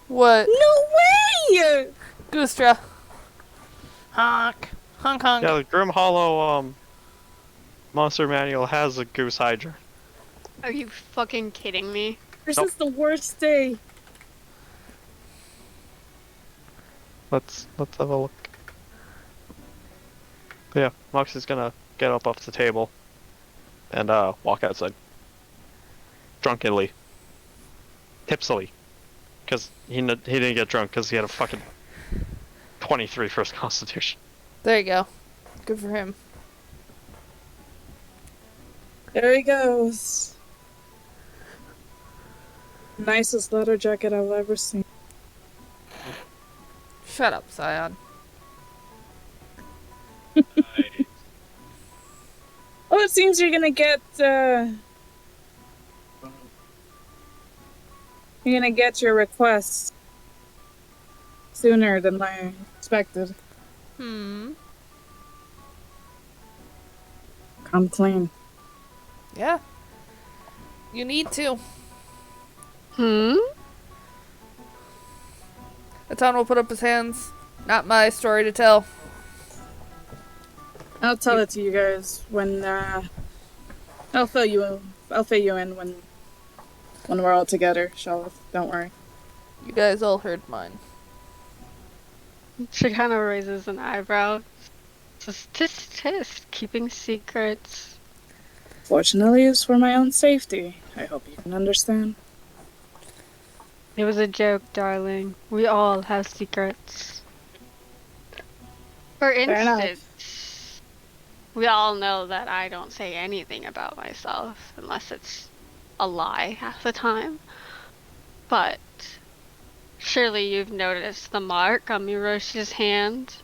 What? No way! Goostra. Honk. Honk honk. Yeah, the Grim Hollow monster manual has a goose hydra. Are you fucking kidding me? This Nope. is the worst day. Let's have a look. But yeah, Mox is gonna get up off the table and walk outside. Drunkenly. Tipsily. Because he didn't get drunk because he had a fucking 23 for his constitution. There you go. Good for him. There he goes. Nicest leather jacket I've ever seen. Shut up, Scion. Oh, it seems you're gonna get, you're gonna get your request sooner than I expected. Hmm. Come clean. Yeah. You need to. Hmm? Atan will put up his hands. Not my story to tell. I'll tell it to you guys when, I'll fill you in when we're all together, Shelf. Don't worry. You guys all heard mine. She kind of raises an eyebrow. Tisk, keeping secrets. Fortunately, it's for my own safety. I hope you can understand. It was a joke, darling. We all have secrets. For Fair enough. instance, we all know that I don't say anything about myself unless it's a lie half the time. But surely you've noticed the mark on Miroshi's hand.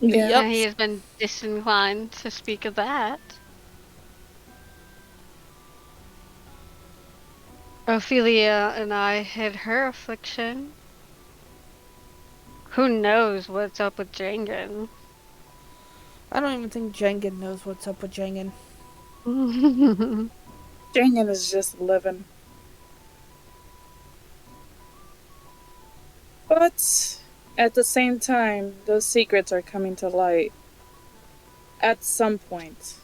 Yeah. And he has been disinclined to speak of that. Ophelia and I hid her affliction. Who knows what's up with Jangan? I don't even think Jengen knows what's up with Jengen. Jangan is just living. But at the same time, those secrets are coming to light. At some point.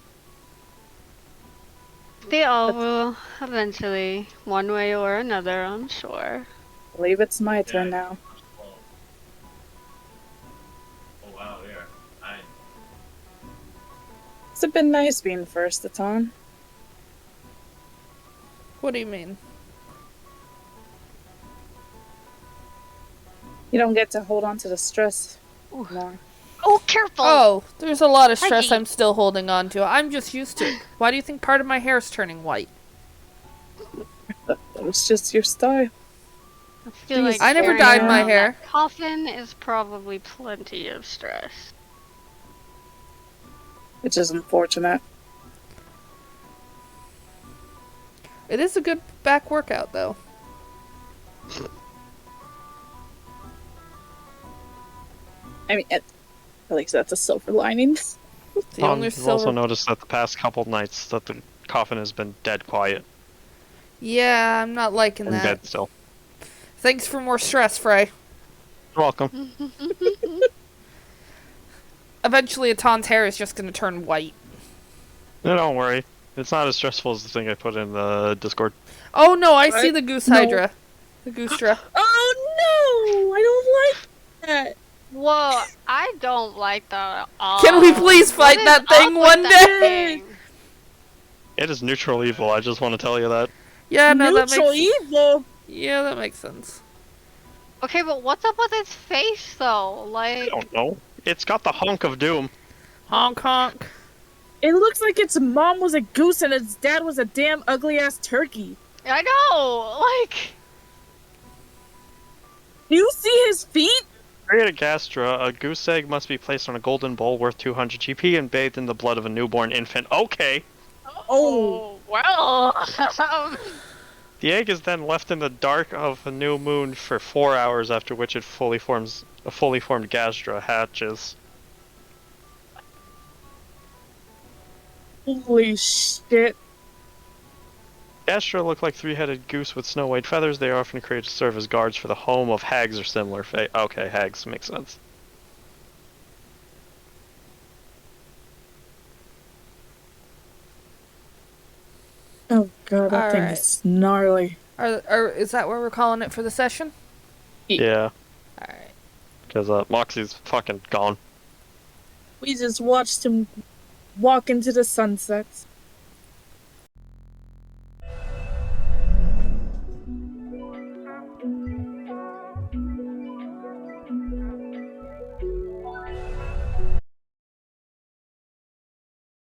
They all will eventually, one way or another, I'm sure. I believe it's my turn now. Oh wow, yeah. It's been nice being first, Atan. What do you mean? You don't get to hold on to the stress more. Oh, careful! Oh, there's a lot of stress Mikey. I'm still holding on to. I'm just used to it. Why do you think part of my hair is turning white? That was just your style. I feel like I never carrying dyed my around hair. that coffin is probably plenty of stress. Which is unfortunate. It is a good back workout, though. I mean, at least that's a silver lining. The only You've also silver. noticed that the past couple nights that the coffin has been dead quiet Yeah, I'm not liking and that. dead still. Thanks for more stress, Frey. You're welcome. Eventually, Atan's hair is just gonna turn white. No, don't worry. It's not as stressful as the thing I put in the Discord. Oh no, I see What? the goose No. hydra. The goostra. Oh no! I don't like that. Whoa, I don't like that at all. Can we please fight What is that thing up with one that day? thing? It is neutral evil, I just want to tell you that. Yeah, no, Neutral that makes. evil. Yeah, that makes sense. Okay, but what's up with its face though? I Like, don't know. It's got the hunk of doom. Honk honk. It looks like its mom was a goose and its dad was a damn ugly ass turkey. I know, like, Do you see his feet? Create a gastra, a goose egg must be placed on a golden bowl worth 200 GP and bathed in the blood of a newborn infant. Okay! Oh. well. The egg is then left in the dark of a new moon for 4 hours, after which a fully formed gastra hatches. Holy shit. Gastra look like three-headed goose with snow-white feathers. They are often created to serve as guards for the home of hags or similar fate. Okay, hags makes sense. Oh god, that thing Alright. is gnarly. Is that what we're calling it for the session? Yeah, Alright. because Moxie's fucking gone. We just watched him walk into the sunset.